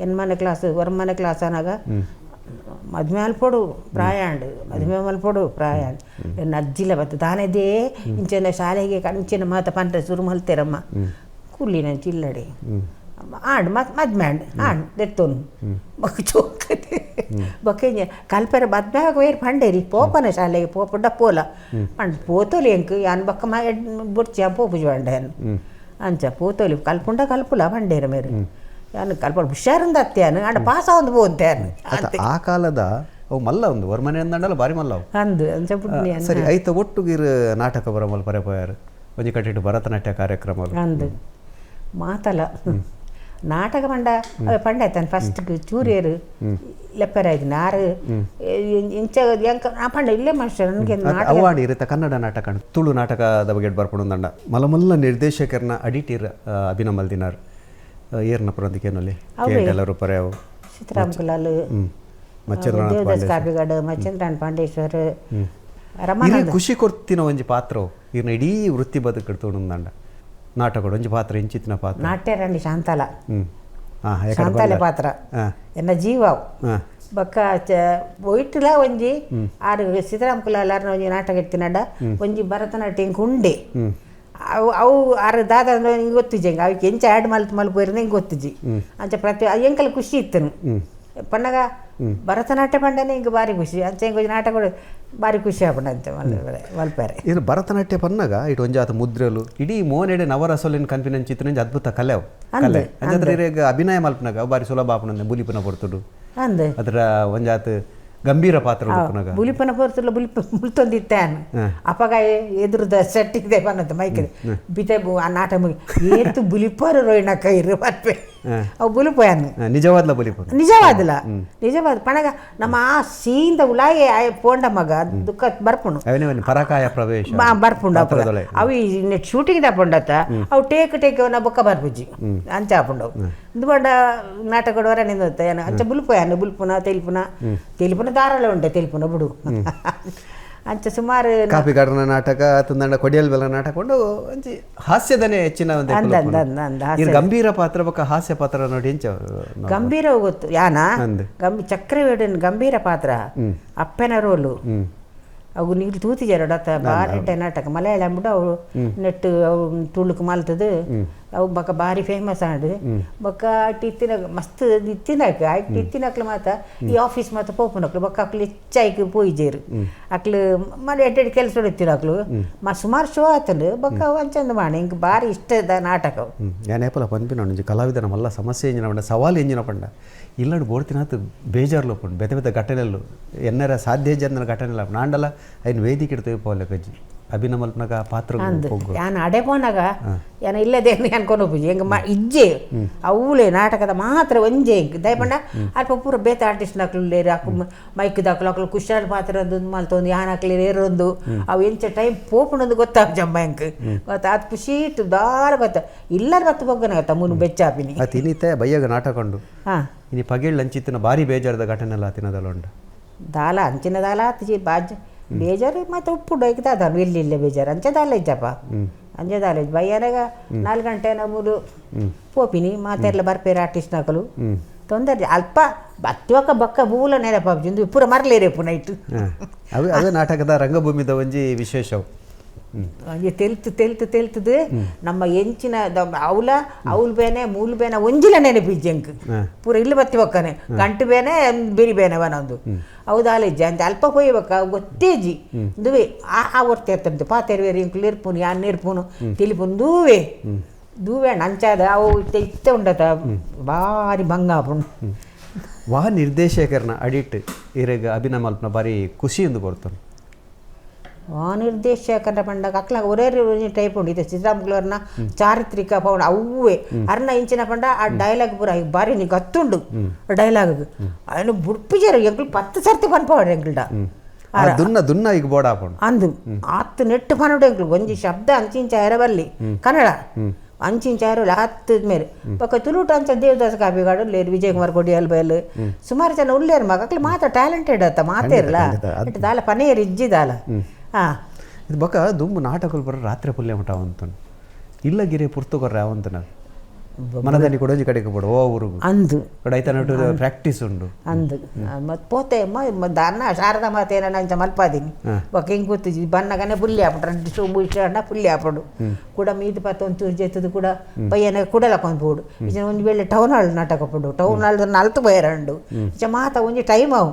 ಎನ್ಮನೆ ಕ್ಲಾಸ್ ಹೊರಮನೆ ಕ್ಲಾಸ್ ಅನಾಗ ಮದ್ಮೆ ಮಲ್ಪೊಡು ಪ್ರಾಯಾಂಡ್ ಮದ್ಮೆ ಮಲ್ಪೊಡು ಪ್ರಾಯಾಂಡ್ ಎನ್ನ ಅಜ್ಜಿಲ ಬತ್ತು ತಾನೇದೇ ಇಂಚಿನ ಶಾಲೆಗೆ ಕಂಚಿನ ಮಾತ ಪಂಟ ಶುರು ಮಲ್ತೇರಮ್ಮ ಕೂಲಿನ ಚಿಲ್ಲಡೆ ಆಂಡ್ ಮದ್ಮ್ಯಾಂಡ್ ಆಂಡ್ ದೆತ್ತೋನು ಬಕ್ಕ ಚೋಕತೆ ಬಕ್ಕ ಕಲ್ಪರ ಮದ್ಮ್ಯಾಗ ವೇರ್ ಪಂಡೇರಿ ಪೋಪನ ಶಾಲೆಗೆ ಪೋಪ ಡಪ್ಪೋಲ ಪಂಡ್ ಪೋತೋಲಿ ಎಂಕ್ ಯಾನ್ ಬಕ್ಕ ಬುಡ್ಚಿ ಪೋಪುಜಿ ಪಂಡ ಅಂಚ ಪೋತೋಲಿ ಕಲ್ಪುಂಡ ಕಲ್ಪುಲ ಪಂಡೇರ ಮೇರು ಯಾನು ಕಲ್ಪ ಹುಷಾರಿಂದ ಅತ್ಯಾನು ಆಂಡ ಪಾಸ ಒಂದು ಪೋಂತ್ಯಾನು ಆ ಕಾಲದ ಅವು ಮಲ್ಲ ಒಂದು ಹೊರಮನೆ ಅಂದಲ್ಲ ಬಾರಿ ಮಲ್ಲ ಅವು ಅಂದು ಅಂಚ ಪುಟ್ನಿ ಸರಿ ಐತ ಒಟ್ಟುಗಿರ್ ನಾಟಕ ಬರಮಲ್ ಪರೆಪೋಯಾರು ಒಂಜಿ ಕಟ್ಟಿಟ್ಟು ಭರತನಾಟ್ಯ ಕಾರ್ಯಕ್ರಮ ಅಂದು ಮಾತಲ ನಾಟಕ ಪಂಡ ಪಂಡ ಆಯ್ತಾನೆ ಫಸ್ಟ್ ಚೂರಿಯರು ಲೆಪ್ಪರ್ ಆಯ್ತು ಆರು ಇಂಚ ಪಂಡ ಇಲ್ಲೇ ಮಾಸ್ಟರ್ ನನಗೆ ಅವಾಡಿ ಇರುತ್ತೆ ಕನ್ನಡ ನಾಟಕ ತುಳು ನಾಟಕದ ಬಗ್ಗೆ ಬರ್ಪಡು ಅಂದಂಡ ಮಲ್ಲ ನಿರ್ದೇಶಕರನ್ನ ಅಡಿಟಿರ್ ಅಭಿನಮಲ್ ದಿನಾರ್ ಏರ್ನ ಪುರಂದಿಕೇನಲ್ಲಿ ಎಲ್ಲರೂ ಪರ್ಯಾವು ಸೀತಾರಾಮ್ ಕುಲಾಲ್ ದೇವದಾಸ್ ಕಾಪಿಗಡ್ ಮಚ್ಚಂದ್ರನ್ ಪಾಂಡೇಶ್ವರ್ ರಮಾನಂದ ಖುಷಿ ಕೊಡ್ತಿನ ಒಂಜಿ ಪಾತ್ರ ಇರ್ನ ಇಡೀ ವೃತ್ತಿ ಬದುಕಿಡ್ತು ಅಂದಂಡ ನಾಟಕ ಒಂಜಿ ಪಾತ್ರ ಇಂಚಿತ್ತಿನ ಪಾತ್ರ ನಾಟ್ಯರಂಡಿ ಶಾಂತಾಲ ಶಾಂತಾಲೆ ಪಾತ್ರ ಎನ್ನ ಜೀವ ಬಕ್ಕ ಒಯ್ಟುಲ ಒಂಜಿ ಆರು ಸೀತಾರಾಮ್ ಕುಲಾಲ್ ಒಂಜಿ ನಾಟಕ ಇತ್ತಿನಡ ಒಂಜಿ ಭರತನಾಟ್ಯ ಉಂಡೆ ಅವು ಆರು ದಾದ ಹಿಂಗೆ ಗೊತ್ತಿಜಿ ಹೆಂಗೆ ಅವಕ್ಕೆ ಎಂಚ ಆ್ಯಡ್ ಮಲ್ಪೋರಿನ ಹಿಂಗೆ ಗೊತ್ತಿಜಿ ಅಂಚ ಪ್ರತಿ ಎಂಕಲ್ ಖುಷಿ ಇತ್ತನು ಪಣ್ಣಗ ಭರತನಾಟ್ಯ ಪಂಡನೆ ಹಿಂಗೆ ಭಾರಿ ಖುಷಿ ಅಂಚೆ ಹಿಂಗೆ ನಾಟಕ ಭಾರಿ ಖುಷಿ ಆಪಂಡ ಅಂಚ ಮಲ್ಪಾರೆ ಇದು ಭರತನಾಟ್ಯ ಪನ್ನಗ ಇಟ್ಟು ಒಂಜಾತ ಮುದ್ರೆಲು ಇಡೀ ಮೋನೆಡೆ ನವರಸಲಿನ ಕನ್ಫಿನೆನ್ಸ್ ಚಿತ್ರ ಅದ್ಭುತ ಕಲೆ ಅವು ಕಲೆ ಅಂದ್ರೆ ಈಗ ಅಭಿನಯ ಮಲ್ಪನಾಗ ಬಾರಿ ಸುಲಭ ಆಪನ ಬುಲಿಪನ ಪೊರ್ತುಡು ಅಂದೆ ಅದರ ಒಂಜಾತ ಗಂಭೀರ ಪಾತ್ರ ಬುಲಿಪನ ಪೊರ್ತುಲ್ಲ ಮುಳ್ತೊಂದಿತ್ತಾನು ಅಪ್ಪಗ ಎದುರುದ ಸೆಟ್ಟಿದೆ ಬನ್ನದ ಮೈಕದೆ ಬಿತೆ ಆ ನಾಟ ಮುಗಿ ಏತು ಬುಲಿಪರು ರೋಯ್ನ ಕೈರು ಮಲ್ಪೆ ಅವು ಬುಲಿಪೋಯನು ನಿಜವಾದ್ಲ ಬುಲಿಪ ನಿಜವಾದಲ್ಲ ನಿಜವಾದ ಪಣಗ ನಮ್ಮ ಆ ಸೀಂದ ಉಲಾಗೆ ಪೋಂಡ ಮಗ ದುಃಖ ಬರ್ಪುಂಡು ಪರಕಾಯ ಪ್ರವೇಶ ಬರ್ಪುಂಡು ಅವು ನೆಟ್ ಶೂಟಿಂಗ್ ದಾಪುಂಡತ್ತ ಅವು ಟೇಕ್ ಅವನ ಬೊಕ್ಕ ಬರ್ಪುಜಿ ಅಂಚ ಹಾಪುಂಡು ಇದು ಬಂಡ ನಾಟಕ ಹೊರ ನಿಂದ ಅಂಚ ಬುಲ್ಪೋಯನು ಬುಲ್ಪುನ ತೆಲಿಪುನ ದಾರಾಳ ಉಂಟೆ ತೆಲಿಪುನ ಬಿಡು ಅಂಚ ಸುಮಾರು ಕಾಪಿಗಾರನ ನಾಟಕ ತಂದಂಡ ಕೊಡಿಯಲ್ ಬೆಲ್ಲ ನಾಟಕ ಕೊಂಡು ಒಂಜಿ ಹಾಸ್ಯದನೆ ಹೆಚ್ಚಿನ ಗಂಭೀರ ಪಾತ್ರ ಬೊಕ್ಕ ಹಾಸ್ಯ ಪಾತ್ರ ನೋಡಿ ಹೆಂಚ ಗಂಭೀರ ಗೊತ್ತು ಯಾನ ಚಕ್ರವೇಡನ್ ಗಂಭೀರ ಪಾತ್ರ ಅಪ್ಪನ ರೋಲು ಅವು ನೀರು ತೂತಿಜಾರಡತ್ತ ಬಾರಿ ನಾಟಕ ಮಲಯಾಳಂ ಬಿಟ್ಟು ಅವು ನೆಟ್ ಅವು ತುಳುಕು ಮಲ್ತದು ಅವು ಬಕ್ಕ ಭಾರಿ ಫೇಮಸ್ ಆಡು ಬಕ್ಕ ಇತ್ತಿನ ಮಸ್ತ್ ಇತ್ತಿನಕ್ ಆಯ್ತು ಇತ್ತಿನಕ್ಲು ಮಾತ ಈ ಆಫೀಸ್ ಮಾತ ಪೋಪುನಕ್ಲು ಬಕ್ಕ ಅಕ್ಲು ಹೆಚ್ಚಾಯ್ಕೆ ಪೋಯಿಜೇರು ಅಕ್ಲು ಮನೆ ಎಡ್ಡೆಡ್ ಕೆಲಸ ಹೊಡಿತಿರಕ್ಲು ಸುಮಾರು ಶೋ ಆತಂಡು ಬಕ್ಕ ಒಂಚಂದ ಮಾಡಿ ಹಿಂಗೆ ಭಾರಿ ಇಷ್ಟದ ನಾಟಕ ಯಾನೇಪಲ ಪನ್ಪಿನ ಕಲಾವಿದನ ಮಲ್ಲ ಸಮಸ್ಯೆ ಎಂಜಿನ ಪಂಡ ಸವಾಲು ಎಂಜಿನ ಪಂಡ ಇಲ್ಲಡು ಬೋಡ್ತಿನಾತ್ ಬೇಜಾರ್ಲು ಪಂಡು ಬೆತ್ತ ಘಟನೆಲ್ಲು ಎನ್ನರ ಸಾಧ್ಯ ಜನ ಘಟನೆಲ್ಲ ನಾಂಡಲ ಐನು ವೇದಿಕೆ ಇಡ್ತೇವೆ ಪೋಲೆ ಕಜ್ಜಿ ಅಭಿನಮಲ್ಪನಾಗ ಪಾತ್ರ ಯಾನು ಅಡೆ ಪೋನಾಗ ಯಾನ ಇಲ್ಲದೇನು ಅನ್ಕೊಂಡು ಹೋಗಿ ಹೆಂಗೆ ಇಜ್ಜೆ ಅವಳೆ ನಾಟಕದ ಮಾತ್ರ ಒಂಜೆ ಹೆಂಗೆ ದಯಪಂಡ ಅಲ್ಪ ಪೂರ ಬೇತ ಆರ್ಟಿಸ್ಟ್ ಹಾಕ್ಲು ಲೇರು ಹಾಕು ಮೈಕ್ ದಾಕ್ಲು ಕುಶಾಲ್ ಪಾತ್ರ ಒಂದು ಮಲ್ತೊಂದು ಯಾನ್ ಹಾಕ್ಲಿ ಏರೊಂದು ಅವು ಎಂಚ ಟೈಮ್ ಪೋಪುಣೊಂದು ಗೊತ್ತಾಗ ಜಂಬ ಹೆಂಗೆ ಗೊತ್ತಾ ಅದು ಖುಷಿ ಇಟ್ಟು ದಾರ ಗೊತ್ತ ಇಲ್ಲರ ಬತ್ತು ಬಗ್ಗನಾಗತ್ತ ಮುನ್ನು ಬೆಚ್ಚಾಪಿನಿ ತಿನ್ನಿತ್ತೆ ಬಯ್ಯಾಗ ನಾಟಕೊಂಡು ಇನಿ ಪಗೇಳ್ ಅಂಚಿತ್ತಿನ ಭಾರಿ ಬೇಜಾರದ ಘಟನೆ ಎಲ್ಲ ತಿನ್ನದಲ್ಲ ಉಂಡ ದಾಲ ಅಂಚಿನ ದಾಲ ಹತ್ತಿಜಿ ಬಾಜ್ ಬೇಜಾರು ಮತ್ತೆ ಉಪ್ಪು ಡೈಕ್ತಾದ ಇಲ್ಲಿಲ್ಲೇ ಬೇಜಾರು ಅಂಚೆ ದಾಲ ಇಜ್ಜಪ್ಪ ಅಂಚೆ ದಾಲ ಇಜ್ಜ ಬಯ್ಯನಾಗ 4 ಗಂಟೆ ಮೂರು ಪೋಪಿನಿ ಮಾತೆಲ್ಲ ಬರ್ಪೇರೆ ಆರ್ಟಿಸ್ಟ್ ನಾಕಲು ತೊಂದರೆ ಅಲ್ಪ ಬತ್ತುವಕ್ಕ ಬಕ್ಕ ಬೂಲ ನೆನಪಾಜು ಪೂರ ಮರಲೇರೇಪು ನೈಟ್ ಅದೇ ನಾಟಕದ ರಂಗಭೂಮಿದ ಒಂಜಿ ವಿಶೇಷವು ತೆಲ್ತದು ನಮ್ಮ ಎಂಚಿನ ಅವಲ್ ಬೇನೆ ಮೂಲ್ ಬೇನೆ ಒಂಜಿಲ ನೆನಪಿಜ್ಜಂಕ್ ಪೂರ ಇಲ್ಲಿ ಬತ್ತಿ ಬಕ್ಕನೆ ಗಂಟು ಬೇನೆ ಬಿರಿ ಬೇನೆ ಒಂದೊಂದು ಹೌದಾಲ ಇಜ್ಜ ಅಂತ ಅಲ್ಪ ಪೋಯ್ಬೇಕ ಗೊತ್ತೇಜಿ ದುವೆ ಆ ಹೊರ್ತಿ ಇರ್ತಂತೆ ಪಾತೆರ್ವೇರಿ ಇಂಕ್ಲು ಇರ್ಪುನು ಯಾನ್ ಇರ್ಪುನು ತಿಳಿಪುನು ದೂವೆ ನಂಚಾದ ಅವು ಇತ್ತ ಉಂಡತ ಭಾರಿ ಭಂಗ ಆಪುಂಡು ನಿರ್ದೇಶಕರನ್ನ ಅಡಿಟ್ ಇರಗ ಅಭಿನಮಲ್ಪನ ಬಾರಿ ಖುಷಿ ಎಂದು ಬರ್ತಾನೆ ನಿರ್ದೇಶಕರ ಪಂಡಗ ಅಕ್ಲಾಗ ಒರೇ ಟೈಪ್ ಉಂಡು ಇದು ಶ್ರೀರಾಮುಲುರ್ನ ಚಾರಿತ್ರಿಕ ಪೌಂಡ್ ಅವೇ ಅರ್ನ ಇಂಚಿನ ಪಂಡ ಆ ಡೈಲಾಗ್ ಪೂರ ಬಾರಿ ನೀ ಗತ್ತುಂಡು ಡೈಲಾಗ್ ఆయన ಬುಡ್ಪಿಜಾರು ಎಂಕ್ಲು 10 ಸರ್ತಿ ಪನ್ಪವಾಡು ಎಂಕ್ಲ್ಡ ದುನ್ನ ಈಗ ಬೋಡ ಹಾಕೊಂಡು ಅಂದು ಆತ್ತು ನೆಟ್ಟು ಪನ್ನುಡು ಎಂಕ್ಲು ಒಂಜಿ ಶಬ್ದ ಅಂಚಿಂಚ ಎರಬಲ್ಲಿ ಕನ್ನಡ ಅಂಚಿಂಚ ಎರಬಲ್ಲಿ ಹತ್ತು ಮೇಲೆ ಪಕ್ಕ ತುಳುಟ ಅಂಚ ದೇವದಾಸ ಕಾಪಿಗಾಡು ಲೇರು ವಿಜಯ್ ಕುಮಾರ್ ಕೊಡಿಯಲ್ ಬಯಲು ಸುಮಾರು ಜನ ಉಳ್ಳೇರು ಮಗ ಅಕ್ಲು ಮಾತ ಟ್ಯಾಲೆಂಟೆಡ್ ಅತ್ತ ಮಾತೇರಲ್ಲ ದಾಲ ಪನೇರು ಇಜ್ಜಿದಾಲ ಹಾಂ ಇದು ಬೊಕ್ಕ ದುಂಬು ನಾಟಕಗಳು ಬರೋ ರಾತ್ರಿ ಪುಲ್ಯ ಮಠ ಅವಂತನು ಇಲ್ಲ ಗಿರಿ ಪುರ್ತಕೊರ್ರೆ ಅವಂತನ ಮನದಲ್ಲಿ ಕೊಡೋಜಿ ಕಡೆಗೆ ಬಿಡು ಓ ಊರುಗು ಅಂದು ಕಡೈತನಟ್ಟು ಪ್ರಾಕ್ಟೀಸ್ ಉಂಡು ಅಂದು ಮತ್ತು ಪೋತೆ ಅನ್ನ ಶಾರದಾ ಮಾತೆ ಏನ ಅಂಚ ಮಲ್ಪಾದೀನಿ ಬೊಕ್ಕ ಹಿಂಗೆ ಕೂತು ಬನ್ನಗನೆ ಪುಲ್ಯ ಹಾಪಡು ಸೊಂಬು ಇಷ್ಟ ಪುಲ್ಯ ಹಾಪಡು ಕೂಡ ಮೀದು ಪತ್ತ ಒಂದು ತೂರು ಜೆತ್ತದು ಕೂಡ ಬಯ್ಯನ ಕುಡಲಕ್ಕೊಂದು ಪೋಡು ಈಚ ಒಂದು ವೇಳೆ ಟೌನ್ ಹಾಲ್ ನಾಟಕ ಪಡು ಟೌನ್ ಹಾಲ್ದ 4 ಬಯರಂಡು ಈಚ ಮಾತ ಒಂಜಿ ಟೈಮ್ ಅವು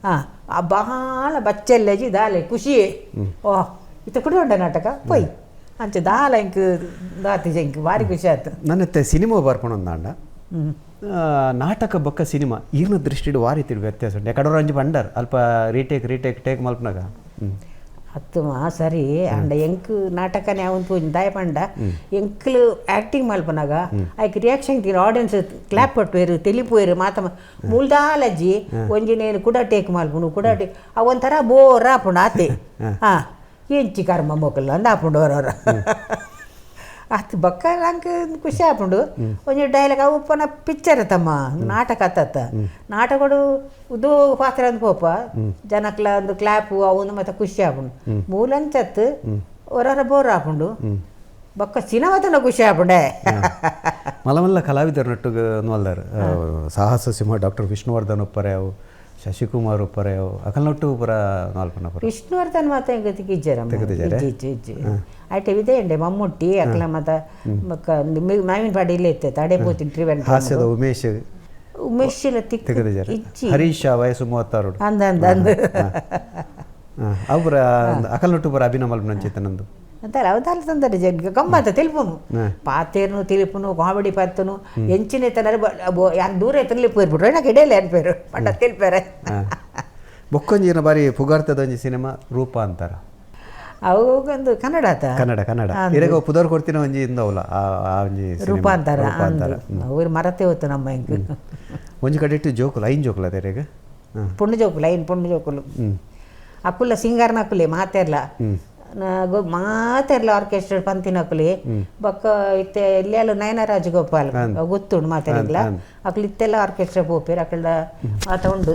ಹಾಂ ಬಹಳ ಬಚ್ಚೆಲ್ಲಜಿ ದಾಲೆ ಖುಷಿಯೇ ಓಹ್ ಇತ್ತ ಕೂಡ ಉಂಡ ನಾಟಕ ಪೊಯ್ ಅಂಚೆ ದಾಲ ಇಂಕ್ ದಾತಿ ಇಂಕ್ ಭಾರಿ ಖುಷಿ ಆಯ್ತು ನನ್ನತ್ತೆ ಸಿನಿಮಾ ಬರ್ಪಣೊಂದಾಂಡ ನಾಟಕ ಬೊಕ್ಕ ಸಿನಿಮಾ ಈಗಿನ ದೃಷ್ಟಿಡು ವಾರಿ ತಿಳಿ ವ್ಯತ್ಯಾಸ ಉಂಟು ಯಾಕಡೆ ಅಂಜಿ ಬಂಡಾರ್ ಅಲ್ಪ ಟೇಕ್ ಮಲ್ಪನಾಗ ಹತ್ತು ಸರಿ ಅಂಡ ಎಂಕ್ ನಾಟಕನೇ ಅವಂತು ದಾಯ ಪಂಡ ಎಂಕ್ಲು ಆ್ಯಕ್ಟಿಂಗ್ ಮಲ್ಪನಾಗ ಆಯ್ಕೆ ರಿಯಾಕ್ಷನ್ ಆಡಿಯನ್ಸ್ ಕ್ಲಾಪ್ ಕೊಟ್ಟುವೇರು ತಿಳಿಪುವೇರು ಮಾತ ಮುಲ್ದಾಲಜ್ಜಿ ಒಂಜಿ ನೇನು ಕೂಡ ಟೇಕ್ ಮಲ್ಪುನು ಕೂಡ ಟೇಕ್ ಅವೊಂಥರ ಬೋರ್ ಆಪುಂಡು ಆತೆ ಹಾಂ ಎಂಚಿ ಕರ್ಮ ಮೊಕ್ಕಲ್ಲ ಅಂದ ಆಪುಂಡು ಅವರವ್ರ ಅತ್ತು ಬೊಕ್ಕ ನಂಗೆ ಖುಷಿ ಆಪುಂಡು ಒಂಜಿ ಡೈಲಾಗ್ ಅವು ಉಪ್ಪನ ಪಿಕ್ಚರ್ ತಮ್ಮ ನಾಟಕ ಅತ್ತ ನಾಟಕಡು ಉದೋ ಪಾತ್ರ ಅಂದ್ ಪೋಪ ಜನಕ್ಲ ಒಂದು ಕ್ಲಾಪು ಅವನು ಮತ್ತೆ ಖುಷಿ ಆಪುಂಡು ಮೂಲಂಚತ್ತು ಹೊರ ಬೋರ್ ಆಪುಂಡು ಬೊಕ್ಕ ಸಿನಿಮಾತನ ಖುಷಿ ಆಪುಂಡೆ ಮಲ್ಲ ಕಲಾವಿದರು ನಟ್ಟುಗ ನೋಲ್ದಾರ ಸಾಹಸ ಸಿಂಹ ಡಾಕ್ಟರ್ ವಿಷ್ಣುವರ್ಧನ್ ಉಪ್ಪರೆ ಅವು ಶಶಿಕುಮಾರ್ ಉಪ್ಪರೆ ಅವು ಅಕಲ್ನೊಟ್ಟು ಪುರ ನಾಲ್ಪನ ವಿಷ್ಣುವರ್ಧನ್ ಮಾತ ಹೆಂಗೆ ಇಜ್ಜಿ ಆಯ್ತು ಇದೆ ಅಂಡೆ ಮಮ್ಮುಟ್ಟಿ ಅಕ್ಲ ಮತ್ತ ಮಾವಿನ ಪಾಡಿ ಇಲ್ಲೇ ಇರ್ತೈತೆ ಅಡೆ ಪೋತಿ ಟ್ರಿವೆಂಟ್ ಹಾಸ್ಯದ ಉಮೇಶ್ ಇಚ್ಚಿ ಹರೀಶ ವಯಸ್ಸು 36 ಅಂದ ಅವ್ರ ಅಕಲ್ನೊಟ್ಟು ಪುರ ಅಭಿನಯ ಮಲ್ಪನಂಚಿತ್ತ ನಂದು ಅಂತಾರೆ ಅವತಾರ ತಂದರೆ ಗಮ್ಮತ್ತ ತಿಳಿಪುನು ಪಾತೇರ್ನು ತಿಳಿಪುನು ಕಾಮಿಡಿ ಪತ್ತನು ಎಂಚಿನ ತನರು ಯಾರು ದೂರ ಎತ್ತಲಿ ಪೋಯ್ಬಿಟ್ರು ನನಗೆ ಇಡೇಲಿ ಅನ್ಪೇರು ಪಂಡ ತಿಳಿಪೇರೆ ಬೊಕ್ಕೊಂಜಿನ ಬಾರಿ ಪುಗಾರ್ತದ ಒಂಜಿ ಸಿನಿಮಾ ರೂಪ ಅಂತಾರ ಅವಂದು ಕನ್ನಡ ಕನ್ನಡ ಇರಗ ಪುದರ್ ಕೊಡ್ತೀನಿ ಒಂಜಿ ಇಂದವಲ್ಲ ಆ ಒಂಜಿ ರೂಪಾಂತರ ಅವ್ರು ಮರತೆ ಹೋತು ನಮ್ಮ ಹೆಂಗೆ ಒಂಜಿ ಕಡೆ ಇಟ್ಟು ಜೋಕುಲು ಐನ್ ಜೋಕುಲ ಅದೇರೆಗ ಪುಣ್ಯ ಜೋಕುಲು ಐನ್ ಪುಣ್ಯ ಜೋಕುಲು ಅಕ್ಕುಲ್ಲ ಸಿಂಗಾರ್ನ ಅಕ್ಕುಲೆ ಮಾತೆರ್ಲ ಮಾತೆರ್ಲ ಆರ್ಕೆಸ್ಟ್ರಾ ಪಂತಿನ ಅಕ್ಕುಲಿ ಬೊಕ್ಕ ಇತ್ತೆ ಇಲ್ಲೆಲ್ಲ ನಯನ ರಾಜಗೋಪಾಲ್ ಗೊತ್ತುಂಡು ಮಾತಾಡಿಲ್ಲ ಅಕ್ಕಳು ಇತ್ತೆಲ್ಲ ಆರ್ಕೆಸ್ಟ್ರಾ ಪೋಪೇರು ಅಕ್ಕಳ ಮಾತ ಉಂಡು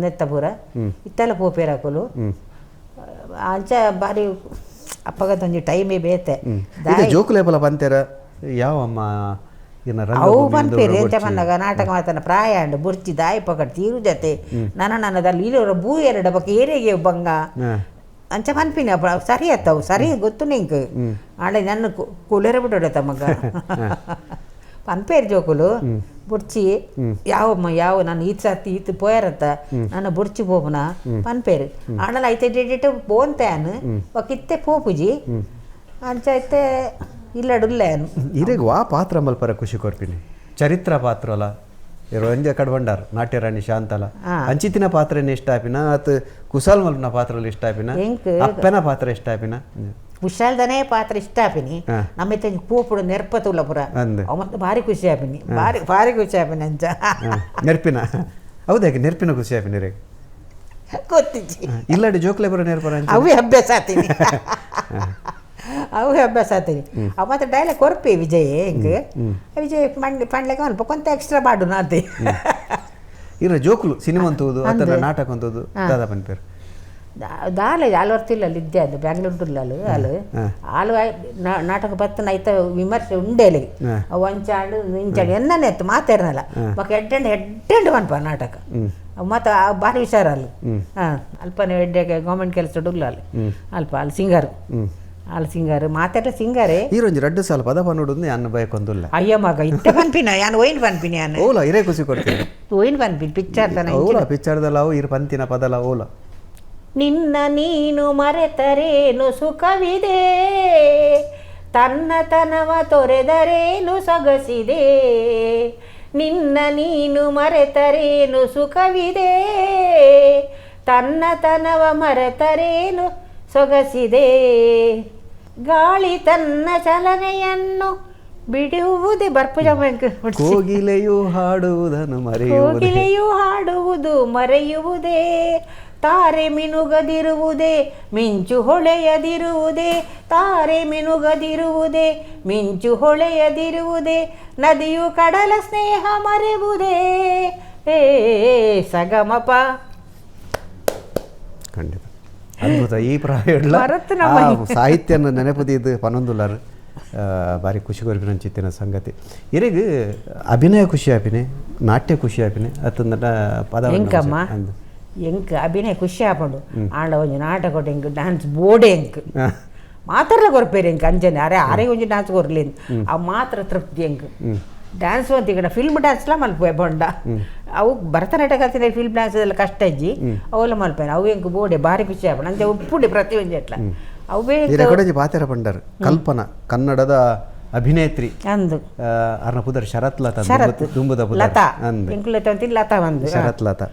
ನೆತ್ತ ಪೂರ ಇತ್ತೆಲ್ಲ ಪೋಪೇರು ಅಕ್ಕಲು ಅಂಚ ಬಾರಿ ಅಪ್ಪಗದೊಂದು ಟೈಮೇ ಬೇತೆ ಜೋಕುಲೇಪಲ ಪಂತೆರ ಯಾವಮ್ಮ ಅವು ಪನ್ಪೇರು ಎಂಚ ಪನ್ನಾಗ ನಾಟಕ ಮಾತನ ಪ್ರಾಯ ಅಂಡು ಬುರ್ಚಿ ದಾಯಿ ಪಕಡ್ ತೀರು ಜತೆ ನನ್ನದಲ್ಲಿ ಇರೋರ ಭೂ ಎರಡು ಬಕ್ಕ ಏರಿಯಾಗೆ ಬಂಗ ಅಂಚ ಪನ್ಪಿನ ಸರಿ ಅತ್ತವು ಸರಿ ಗೊತ್ತು ನಿಂಕ್ ಆಳೆ ನನ್ನ ಕುಲೇರ ಬಿಟ್ಟೋಡ ತಮ್ಮಗ ಪನ್ಪೇರು ಜೋಕುಲು ಬುರ್ಚಿ ಯಾವ ನಾನು ಈತ್ ಸರ್ತಿ ಈತ್ ಪೋಯರತ್ತ ನನ್ನ ಬುರ್ಚಿ ಪೋಪುನ ಪನ್ಪೇರು ಆಡಲ ಐತೆ ಡೇಟ್ ಬೋನ್ತೇನು ಒಕ್ಕಿತ್ತೆ ಪೋಪುಜಿ ಅಂಚ ಐತೆ ಇಲ್ಲಡುಲ್ಲೇನು ಇರೆಗ್ ವಾ ಪಾತ್ರ ಮಲ್ಪರ ಖುಷಿ ಕೊರ್ಪಿನಿ ಚರಿತ್ರ ಪಾತ್ರ ಅಲ್ಲ ಒಂಜ ಕಡ್ಬಂಡಾರ್ ನಾಟ್ಯರಾಣಿ ಶಾಂತಲ ಅಂಚಿತಿನ ಪಾತ್ರ ಇಷ್ಟ ಆಪಿನ ಅತ್ ಕುಶಾಲ್ ಮಲ್ಪನ ಪಾತ್ರ ಇಷ್ಟ ಆಪಿನ ಅಪ್ಪನ ಪಾತ್ರ ಇಷ್ಟ ಆಪಿನ ಕುಶಾಲ್ದನೇ ಪಾತ್ರ ಇಷ್ಟ ಆಪಿನಿ ನಮ್ಮತ್ತೆ ಪೂಪುಡು ನೆರ್ಪತುಲ್ಲ ಪುರ ಮತ್ತೆ ಭಾರಿ ಖುಷಿ ಆಪಿನಿ ಭಾರಿ ಖುಷಿ ಆಪಿನಿ ಅಂಚ ನೆರ್ಪಿನ ಹೌದಾಗಿ ನೆರ್ಪಿನ ಖುಷಿ ಆಪಿನಿ ರೇ ಗೊತ್ತಿಜ್ಜಿ ಇಲ್ಲಡಿ ಜೋಕ್ಲೆ ಬರೋ ನೆರ್ಪರ ಅವೇ ಅಭ್ಯಾಸ ಆತೀನಿ ಅವು ಅಭ್ಯಾಸ ಆತೀನಿ ಅವ ಮತ್ತೆ ಡೈಲಾಗ್ ಕೊರ್ಪೆ ವಿಜಯ್ ಹೆಂಗೆ ವಿಜಯ್ ಪಂಡ್ಲೆಗೆ ಅಲ್ಪ ಕೊಂತ ಎಕ್ಸ್ಟ್ರಾ ಬಾಡು ನಾತೆ ಇರ ಜೋಕುಲು ಸಿನಿಮಾ ಅಂತದ್ದು ಅಥವಾ ನಾಟಕ ಅಂತದ್ದು ದಾದಾ ಪನ್ಪೇರು ದಾಲೆ ಆಲು ವರ್ತಿಲ್ಲಲ್ಲಿ ಇದ್ದೆ ಅದು ಬ್ಯಾಂಗ್ಳೂರ್ದುಲ್ಲಲು ಆಲು ನಾಟಕ ಬತ್ತನ ಐತ ವಿಮರ್ಶೆ ಉಂಡೇಲಿ ಅವು ಅಂಚಾಂಡು ಇಂಚಾಂಡು ಎನ್ನನೆ ಎತ್ತು ಮಾತೇರ್ನಲ್ಲ ಬೊಕ್ಕ ಹೆಡ್ಡೆಂಡು ಪನ್ಪ ನಾಟಕ ಮತ್ತು ಭಾರಿ ಹುಷಾರ ಅಲ್ಲಿ ಅಲ್ಪನೇ ಎಡ್ಡೆಗೆ ಗೌರ್ಮೆಂಟ್ ಕೆಲಸ ಡುಲ್ಲಲ್ಲಿ ಅಲ್ಪ ಅಲ್ಲಿ ಸಿಂಗರು ಅಲ್ಲಿ ಸಿಂಗಾರು ಮಾತಾಡ್ರೆ ಸಿಂಗಾರೆ ಈರೊಂಜಿ 2 ಸಾಲ ಪದ ಪನ್ನೋಡು ಅನ್ನ ಬಯಕೊಂದುಲ್ಲ ಅಯ್ಯ ಮಗ ಇತ್ತೆ ಪನ್ಪಿನ ಯಾನು ಒಯ್ನ್ ಪನ್ಪಿನಿ ಯಾನು ಓಲ ಇರೇ ಖುಷಿ ಕೊಡ್ತೀನಿ ಒಯ್ನ್ ಪನ್ಪಿನಿ ಪಿಕ್ಚರ್ ತನ ಓಲ ಪಿಕ್ಚರ್ದಲ್ಲ ಅವು ಇರು ಪಂತಿನ ಪದಲ ಓಲ ನಿನ್ನ ನೀನು ಮರೆತರೇನು ಸುಖವಿದೆ ತನ್ನತನವ ತೊರೆದರೇನು ಸೊಗಸಿದೆ ನಿನ್ನ ನೀನು ಮರೆತರೇನು ಸುಖವಿದೆ ತನ್ನತನವ ಮರೆತರೇನು ಸೊಗಸಿದೆ ಗಾಳಿ ತನ್ನ ಚಲನೆಯನ್ನು ಬಿಡುವುದೇ ಕೋಗಿಲೆಯು ಹಾಡುವುದನ್ನು ಕೋಗಿಲೆಯು ಹಾಡುವುದು ಮರೆಯುವುದೇ ತಾರೆ ಮಿನುಗದಿರುವುದೇ ಮಿಂಚು ಹೊಳೆಯದಿರುವುದೇ ತಾರೆ ಮಿನುಗದಿರುವುದೇ ಮಿಂಚು ಹೊಳೆಯದಿರುವುದೇ ನದಿಯು ಕಡಲ ಸ್ನೇಹ ಮರೆಯುವುದೇ ಸಗಮಪ. ಖಂಡಿತ ಅದ್ಭುತ. ಈ ಪ್ರಾಯಡ್ಲ ಸಾಹಿತ್ಯನ ನೆನಪುದಿದ್ದು ಪನೊಂದುಲಾರು ಭಾರಿ ಖುಷಿ ಕೊರಿಪಿನ ಸಂಗತಿ. ಇರಿಗೆ ಅಭಿನಯ ಖುಷಿ ಆಪಿನೆ, ನಾಟ್ಯ ಖುಷಿ ಆಪಿನೆ ಅತ್ತಂದ ಪದ ಎಂಕಮ್ಮ ಎಂಕ್ ಅಭಿನಯ ಖುಷಿ ಆಪಡು ಆಂಡ ಒಂಜಿ ನಾಟಕ ಕೊಟ್ಟು ಎಂಕ್ ಡ್ಯಾನ್ಸ್ ಬೋಡೆ ಎಂಕ್ ಮಾತ್ರ ಕೊರ್ಪೇರಿ ಎಂಕ್ ಅಂಜನೆ ಅರೆ ಒಂಜಿ ಡ್ಯಾನ್ಸ್ ಕೊರ್ಲಿಂದು ಅವು ಮಾತ್ರ ತೃಪ್ತಿ ಎಂಕ್ ಡ್ಯಾನ್ಸ್ ಅಂತ ಈಗ ಫಿಲ್ಮ್ ಡ್ಯಾನ್ಸ್ಲ ಮಲ್ಪೆ ಬೊಂಡ ಅವು ಭರತನಾಟ್ಯ ಕಲ್ತಿನ ಫಿಲ್ಮ್ ಡ್ಯಾನ್ಸ್ ಎಲ್ಲ ಕಷ್ಟ ಇಜ್ಜಿ ಅವೆಲ್ಲ ಮಲ್ಪೇನೆ ಅವು ಎಂಕ್ ಬೋಡೆ ಭಾರಿ ಖುಷಿ ಆಪಣ ಅಂಚೆ ಉಪ್ಪುಡಿ ಪ್ರತಿ ಒಂಜಿ ಎಟ್ಲ ಅವೇ ಪಾತೆರ ಪಂಡರ್ ಕಲ್ಪನಾ ಕನ್ನಡದ ಅಭಿನೇತ್ರಿ ಅಂದು ಅರ್ನ ಪುದರ್ ಶರತ್ ಲತಾ ತುಂಬದ ಲತಾ ಲತಾ ಒಂದು ಶರತ್ ಲತಾ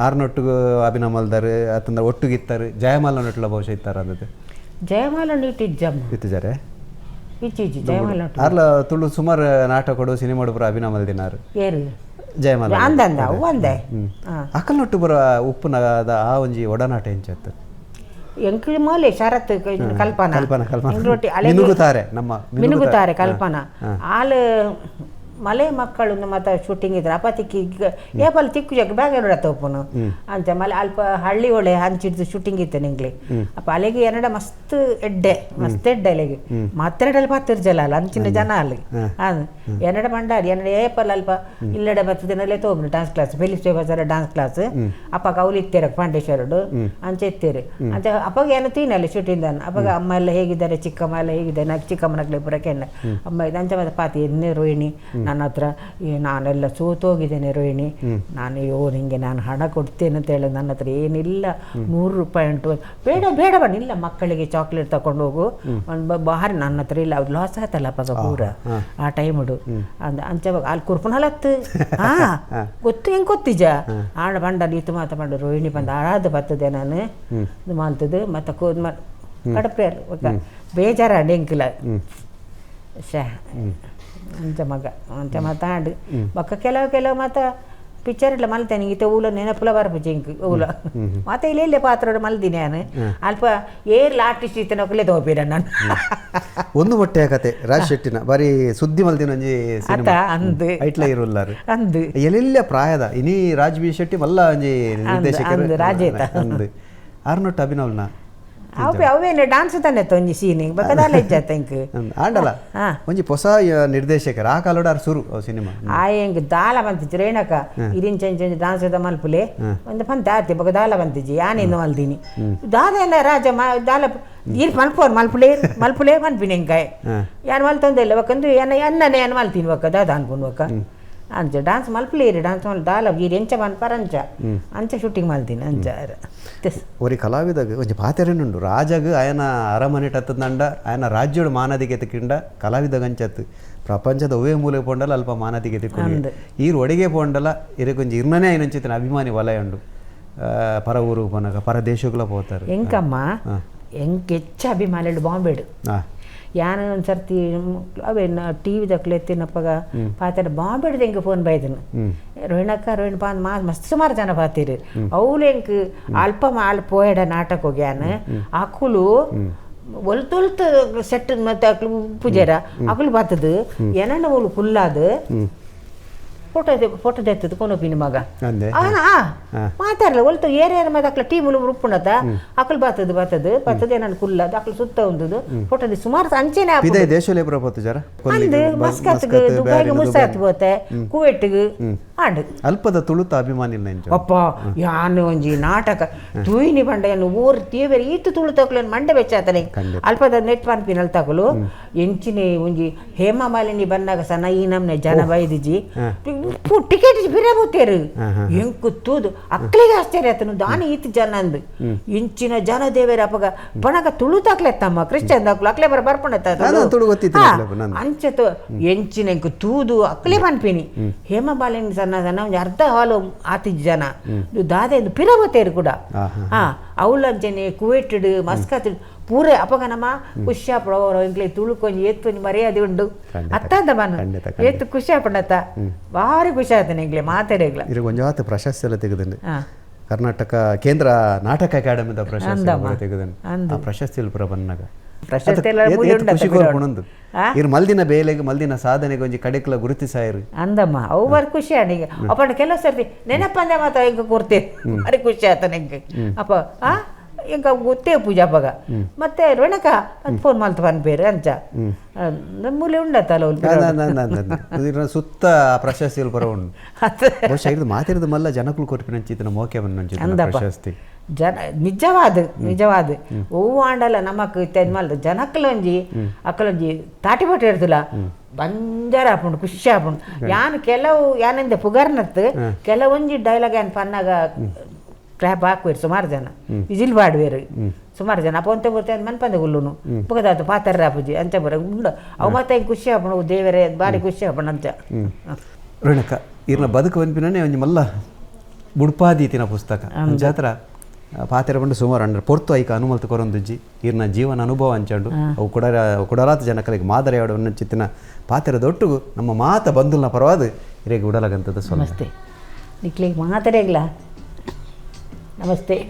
ಆರ್ನೊಟ್ಟಿಗೂ ಅಭಿನಯ ಮಲ್ದಾರ್ ಅತಂದ ಒಟ್ಟುಗಿತ್ತಾರೆ ಜಯಮಾಲ ನೊಟ್ಲ ಬಹುಶಃ ಇತ್ತಾರ ಅಂದದ್ದು ಜಯಮಾಲ ಇತ್ತಿದ್ದಾರೆ ಇಚ್ಚಿ ಜಯಮಾಲ ಅರ್ಲ ತುಳು ಸುಮಾರು ನಾಟಕಡು ಸಿನಿಮಾಡು ಪುರ ಅಭಿನಯ ಮಲ್ದಿನಾರು ಏರು ಜಯಮಾಲ ಅಂದಂದ ಒಂದೇ ಅಕಲ್ ನೊಟ್ಟು ಬರ ಉಪ್ಪುನದ ಆ ಒಂಜಿ ಒಡನಾಟ ಎಂಚತ್ತು ಎಂಕ್ಲಿ ಮೋಲೆ ಶರತ್ ಕಲ್ಪನಾ ಮಿನುಗುತ್ತಾರೆ ಕಲ್ಪನಾ ಆಳು ಮಲೆ ಮಕ್ಕಳು ಮತ್ತೆ ಶೂಟಿಂಗ್ ಇದ್ರೆ ಅಪ್ಪ ತಿಕ್ಕಿ ಏಪಲ್ ತಿಕ್ಕು ಜಗ್ ಬ್ಯಾಗ್ ತಪ್ಪನು ಅಂತ ಮಲೆ ಅಲ್ಪ ಹಳ್ಳಿ ಒಳ್ಳೆ ಹಂಚಿಡ್ದು ಶೂಟಿಂಗ್ ಇತ್ತು ನಿಂಗ್ಲಿ ಅಪ್ಪ ಅಲ್ಲಿಗೆ ಎರಡ ಮಸ್ತ್ ಎಡ್ಡೆ ಅಲ್ಲಿಗೆ ಮತ್ತೆರಡಲ್ಲಿ ಪತ್ತಿರ್ಜಲ್ಲ ಅಲ್ಲ ಅಂಚಿನ ಜನ ಅಲ್ಲಿ ಅದು ಎರಡ ಮಂಡಾರಿ ಎರಡ ಏಪಲ್ ಅಲ್ಪ ಇಲ್ಲಡೆ ಬರ್ತದಿನಲ್ಲೇ ತೋಗ್ನು ಡ್ಯಾನ್ಸ್ ಕ್ಲಾಸ್ ಫಿಲಿಪ್ಸ್ ಬಜಾರ ಡ್ಯಾನ್ಸ್ ಕ್ಲಾಸ್ ಅಪ್ಪ ಕೌಲಿ ಇತ್ತೇರ ಪಾಂಡೇಶ್ವರಡು ಅಂಚೆ ಇತ್ತೇರಿ ಅಂಚೆ ಅಪ್ಪಗ ಏನು ತೀನಲ್ಲಿ ಶೂಟಿಂಗ್ ಅಪ್ಪಗ ಅಮ್ಮ ಎಲ್ಲ ಹೇಗಿದ್ದಾರೆ ಚಿಕ್ಕಮ್ಮ ಎಲ್ಲ ಹೇಗಿದ್ದಾರೆ ನಾಲ್ಕು ಚಿಕ್ಕಮ್ಮನಗ್ಲಿ ಬರಕೆಣ್ಣ ಅಮ್ಮ ಇದು ಅಂಚೆ ಮತ್ತೆ ಪಾತಿ ಎನ್ನೆ ರೋಹಿಣಿ ನನ್ನ ಹತ್ರ ನಾನೆಲ್ಲ ಸೋತೋಗಿದ್ದೇನೆ ರೋಹಿಣಿ ನಾನು ನಿಂಗೆ ನಾನು ಹಣ ಕೊಡ್ತೇನೆ ಅಂತ ಹೇಳಿ ನನ್ನ ಹತ್ರ ಏನಿಲ್ಲ 100 ರೂಪಾಯಿ ಉಂಟು ಬೇಡ ಬೇಡ ಬಣ್ಣ ಇಲ್ಲ ಮಕ್ಕಳಿಗೆ ಚಾಕ್ಲೇಟ್ ತಗೊಂಡು ಹೋಗು ಒಂದು ಭಾರಿ ನನ್ನ ಹತ್ರ ಇಲ್ಲ ಅವ್ರು ಲಾಸ್ ಆಯ್ತಲ್ಲಪ್ಪ ಪೂರ ಆ ಟೈಮ್ ಉಡು ಅಂಚವಾಗ ಅಲ್ಲಿ ಕುರ್ಪುನಲತ್ತು ಗೊತ್ತು ಹೆಂಗೆ ಗೊತ್ತಿಜ ಆಡ ಬಂಡ ನೀತು ಮಾತಾಡು ರೋಹಿಣಿ ಬಂದು ಆಡಾದ ಬರ್ತದೆ ನಾನು ಇದು ಮಾಡ್ತದೆ ಮತ್ತೆ ಕಡಪೆ ಬೇಜಾರ ಡೆಂಕಿಲ್ಲ ಅಂಚ ಮಗ ಅಂಚ ಮಾತಾಡು ಬಕ್ಕ ಕೆಲವು ಮಾತ ಪಿಕ್ಚರ್ ಇಲ್ಲ ಮಲ್ತೇನೆ ಈತ ಊಲ ನೆನಪುಲ ಬರ್ಪು ಇಂಕ್ ಊಲ ಮತ್ತೆ ಇಲ್ಲೇ ಪಾತ್ರ ಮಲ್ದಿನಿ ನಾನು ಅಲ್ಪ ಏರ್ಲ ಆರ್ಟಿಸ್ಟ್ ಈತ ನೊಕ್ಕಲೇ ತಗೋಪೀರ ನಾನು ಒಂದು ಮೊಟ್ಟೆಯ ಕತೆ ರಾಜ್ ಶೆಟ್ಟಿನ ಬಾರಿ ಸುದ್ದಿ ಮಲ್ದಿನ ಒಂಜಿ ಅಂದು ಐಟ್ಲ ಇರುಲ್ಲಾರು ಅಂದು ಎಲ್ಲೆಲ್ಲ ಪ್ರಾಯದ ಇನಿ ರಾಜ್ ಬಿ ಶೆಟ್ಟಿ ಮಲ್ಲ ಒಂಜಿ ನಿರ್ದೇಶಕರು ರಾಜೇತ ಅಂದು ಆರ್ನೊಟ್ಟು ಅಭಿನವ್ನ ಅವೇನು ಡಾನ್ಸ್ ತಾನೆ ಒಂಜಿ ಸೀನಿಂಗ್ ಬೇಕಾದಲ್ಲ ಇಜ್ಜಾತ ಇಂಕ್ ಆಂಡಲ ಒಂಜಿ ಹೊಸ ನಿರ್ದೇಶಕರು ಆ ಕಾಲೋಡ ಸುರು ಸಿನಿಮಾ ಆ ಹೆಂಗ್ ದಾಲ ಬಂತಿಜಿ ರೇಣಕ ಇರಿನ್ ಚಂಚ ಡಾನ್ಸ್ ಮಲ್ಪುಲೆ ಒಂದು ಪಂತ ಆರ್ತಿ ಬಗ ದಾಲ ಬಂತಿಜಿ ಯಾನೇನು ಮಲ್ದಿನಿ ದಾದ ಎಲ್ಲ ರಾಜ ದಾಲ ಇರ್ ಮಲ್ಪುಲೆ ಮಲ್ಪಿನಿ ಹೆಂಗಾಯ್ ಯಾನ್ ಮಲ್ತೊಂದಿಲ್ಲ ಬಕ್ಕಂದು ಅನ್ನನೇ ಏನು ಮಲ್ತೀನಿ ಬಕ್ಕ ದಾದ ಅನ್ಕೊಂಡು ಬಕ್ಕ ಅಂಚ ಡಾನ್ಸ್ ಮಲ್ಪಲೇರಿ ಡಾನ್ಸ್ ಮಲ್ ದಾಲ ಗೀರಿ ಎಂಚ ಮಲ್ಪರಂಚ ಅಂಚ ಶೂಟಿಂಗ್ ಮಲ್ತೀನಿ ಅಂಚ ಒರಿ ಕಲಾವಿದಾಗ ಒಂಜಿ ಪಾತೆರೆನುಂಡು ರಾಜಗ್ ಆಯನ ಅರಮನೆ ಟತ್ತಂಡ ಆಯನ ರಾಜ್ಯೋಡು ಮಾನದಿಗೆ ತಿಕ್ಕಿಂಡ ಕಲಾವಿದಾಗ ಅಂಚತ್ತು ಪ್ರಪಂಚದ ಒವೇ ಮೂಲೆ ಪೋಂಡಲ ಅಲ್ಪ ಮಾನದಿಗೆ ತಿಕ್ಕೊಂಡು ಈರು ಒಡೆಗೆ ಪೋಂಡಲ ಇರಕೊಂಜಿ ಇರ್ನನೇ ಐನಂಚಿತ್ತಿನ ಅಭಿಮಾನಿ ವಲಯ ಉಂಡು ಪರ ಊರು ಪೋನಗ ಪರ ದೇಶಗಳ ಪೋತಾರೆ ಎಂಕಮ್ಮ ಎಂಕ್ ಹೆಚ್ಚ ಅಭಿಮಾನಿ ಬಾಂಬೆಡು ಯಾನ ಒಂದು ಸರ್ತಿ ಅವೇ ಟಿವಿ ದಕ್ಲೆ ಎತ್ತಿನಪ್ಪಗ ಪಾತ್ರ ಬಾಂಬೆಡ್ದು ಹೆಂಗೆ ಫೋನ್ ಬೈದನು ರೋಹಿಣಕ್ಕ ರೋಹಿಣ್ ಪಾನ್ ಮಸ್ತ್ ಸುಮಾರು ಜನ ಪಾತೀರಿ ಅವ್ಲು ಹೆಂಗ್ ಅಲ್ಪ ಪೋಯಡ ನಾಟಕ ಹೋಗ್ಯಾನ ಅಕುಲು ಒಲ್ತೊಲ್ತು ಸೆಟ್ ಮತ್ತೆ ಅಕ್ಲು ಪೂಜಾರ ಅಕುಲು ಬಾತದು ಏನಣ್ಣ ಅವಳು ಕುಲ್ಲಾದ ಫೋಟೋ ತೆತ್ತದು ಕೊನೊಪಿನ ಮಗ ಮಾತಾಡಲ್ಲ ಒಲ್ತು ಏರಿಯಾರ ಮತ್ತೆ ಅಕ್ಲ ಟೀಮುಲು ಉಪ್ಪುಣತ ಅಕಲ್ ಬರ್ತದೆ ನಾನು ಕುಲ್ಲ ಅಕ್ಲು ಸುತ್ತ ಒಂದುದು ಫೋಟೋದಿ ಸುಮಾರು ಅಂಚೆನೆ ಅಂದು ಮಸ್ಕತ್ಗೆ ದುಬೈಗೆ ಮುಸ್ತಾತ್ ಹೋತೆ ಕುವೆಟ್ಗೆ ಆಂಡ್ ಅಲ್ಪದ ತುಳುತ ಅಭಿಮಾನಿ ಅಪ್ಪ ಯಾನು ಒಂಜಿ ನಾಟಕ ತೂಯಿನಿ ಬಂಡ ಏನು ಊರ್ ತೀವೇರಿ ಈತು ತುಳು ತಗೊಳ್ಳೇನು ಮಂಡೆ ಬೆಚ್ಚಾತನೆ ಅಲ್ಪದ ನೆಟ್ ಪನ್ಪಿನಲ್ಲಿ ತಗೊಳು ಎಂಚಿನ ಒಂಜಿ ಹೇಮಾ ಮಾಲಿನಿ ಬಂದಾಗ ಸಣ್ಣ ಈ ನಮ್ನೆ ಜನ ಬೈದಿಜಿ ಟಿಕೆಟ್ ಬಿರೇ ಬೋತೇರು ಎಂಕು ತೂದು ಅಕ್ಲಿಗೆ ಆಶ್ಚರ್ಯ ಆತನು ದಾನಿ ಈತ್ ಜನ ಅಂದು ಇಂಚಿನ ಜನ ದೇವೇರ ಅಪ್ಪಗ ಬಣಗ ತುಳು ತಾಕ್ಲೆತ್ತಮ್ಮ ಕ್ರಿಶ್ಚಿಯನ್ ದಾಕ್ಲು ಅಕ್ಲೆ ಬರ್ಪಣತ್ತ ಅಂಚೆ ಎಂಚಿನ ಎಂಕು ತೂದು ಅಕ್ಲೆ ಪನ್ಪಿನಿ ಹೇಮಾ ಮಾಲಿನಿ ಸಣ್ಣ ಸಣ್ಣ ಒಂದು ಅರ್ಧ ಹಾಲು ಆತಿಜ್ ಜನ ದಾದೆಂದು ಪಿರವತ್ತೇರು ಕೂಡ ಅವಳಂಚನೆ ಕುವೆಟ್ಡ್ ಮಸ್ಕತ್ ಪೂರೆ ಅಪಗನಮ ಖುಷಿಯಾಪಡ ಇಂಕ್ಲೆ ತುಳುಕೊಂಜಿ ಎತ್ತೊಂಜಿ ಮರ್ಯಾದೆ ಉಂಡು ಅತ್ತಂದ ಮನ ಎತ್ತು ಖುಷಿಯಾಪಡತ್ತ ಭಾರಿ ಖುಷಿ ಆಯ್ತಾನೆ ಇಂಕ್ಲೆ ಮಾತಾಡೇಗ್ಲ ಇದು ಕೊಂಚ ಪ್ರಶಸ್ತಿ ಎಲ್ಲ ತೆಗೆದನು ಕರ್ನಾಟಕ ಕೇಂದ್ರ ನಾಟಕ ಅಕಾಡೆಮಿದ ಪ್ರಶಸ್ತಿ ತೆಗೆದನು ಆ ಪ್ರಶಸ್ತಿ ಪುರ ಬನ್ನಾಗ ಪ್ರಶಸ್ತಿ ಎಲ್ಲ ಖುಷಿ ಕೋರ್ಕೊಂಡೊಂದು ಇರು ಮಲ್ದಿನ ಬೇಲೆಗೆ ಮಲ್ದಿನ ಸಾಧನೆಗೆ ಒಂಜಿ ಕಡೆಕ್ಲ ಗುರುತಿಸಾಯರು ಅಂದಮ್ಮ ಅವು ಬಾರಿ ಖುಷಿ ಆಡಿಗೆ ಅಪ್ಪ ಕೆಲವು ಸರ್ತಿ ನೆನಪಂದೆ ಮಾತ್ರ ಹಿಂಗೆ ಕೊಡ್ತೇವೆ ಭಾರಿ ಖುಷಿ ಆಯ್ತಾನೆ ಹಿಂಗೆ ಅಪ್ಪ ಇಂಕ ಗೊತ್ತೇ ಪೂಜಾ ಪಗ ಮತ್ತೆ ರಣಕ ಫೋನ್ ಮಲ್ತ ಬನ್ ಬೇರೆ ಅಂಚ ಮೂಲೆ ಉಂಡತ್ತಲ್ಲ ಸುತ್ತ ಪ್ರಶಸ್ತಿ ಪರ ಉಂಡು ಬಹುಶಃ ಇದು ಮಾತಿರೋದು ಮಲ್ಲ ಜನಕ್ಕಳು ಕೊಟ್ಟಿನ ಮೋಕೆ ಬಂದ ಪ್ರಶಸ್ತಿ ಜನ ನಿಜವಾದ ಹೂವು ಆಂಡಲ್ಲ ನಮಕ್ ಇತ್ಯಾದಿ ಮಲ್ದ ಜನಕ್ಕಲೊಂಜಿ ಅಕ್ಕಲೊಂಜಿ ತಾಟಿ ಬಟ್ಟೆ ಇರ್ತಲ್ಲ ಬಂಜಾರ ಹಾಪುಂಡು ಖುಷಿ ಹಾಪುಂಡು ಯಾನ್ ಕೆಲವು ಯಾನಿಂದ ಪುಗಾರ್ನತ್ ಕೆಲವೊಂಜಿ ಡೈಲಾಗ್ ಏನ್ ಪನ್ನಾಗ ಕ್ಲಾಪ್ ಹಾಕುವೇರು ಸುಮಾರು ಜನ ವಿಜಿಲ್ ಬಾಡುವೇರು ಸುಮಾರು ಜನ ಅಪ್ಪ ಒಂತೆ ಬರ್ತೆ ಮನ್ಪಂದೆ ಹುಲ್ಲುನು ಪುಗದಾತು ಪಾತರ ಪೂಜೆ ಅಂಚ ಬರ ಉಂಡು ಅವು ಮತ್ತೆ ಖುಷಿ ಹಾಪುಂಡು ದೇವರೇ ಭಾರಿ ಖುಷಿ ಹಾಪುಂಡು ಅಂಚ ರೇಣಕ ಇರ್ನ ಬದುಕು ಬಂದ್ಪಿನೇ ಒಂಜಿ ಮಲ್ಲ ಬುಡ್ಪಾದೀತಿನ ಪುಸ್ತಕ ಜಾತ್ರ ಪಾತೆರ ಬಂದು ಸುಮಾರು ಅಂಡ್ರೆ ಪೊರ್ತು ಐಕ ಅನುಮಲ್ತು ಕೊರೊಂದುಜ್ಜಿ ಇರ್ನ ಜೀವನ ಅನುಭವ ಅಂಚಂಡು ಅವು ಕುಡರಾತ ಜನಕಲಿಗೆ ಮಾದರಿ ಆಡೋ ಚಿತ್ತಿನ ಪಾತೆರ ದೊಟ್ಟುಗು ನಮ್ಮ ಮಾತ ಬಂಧುಲ್ನ ಪರವಾದ ಇರೇಗೆ ಉಡಲಾಗಂತದ ನಮಸ್ತೆ ನಿಕ್ಲಿಗೆ ಮಾತಾಡೇಗ್ಲ ನಮಸ್ತೆ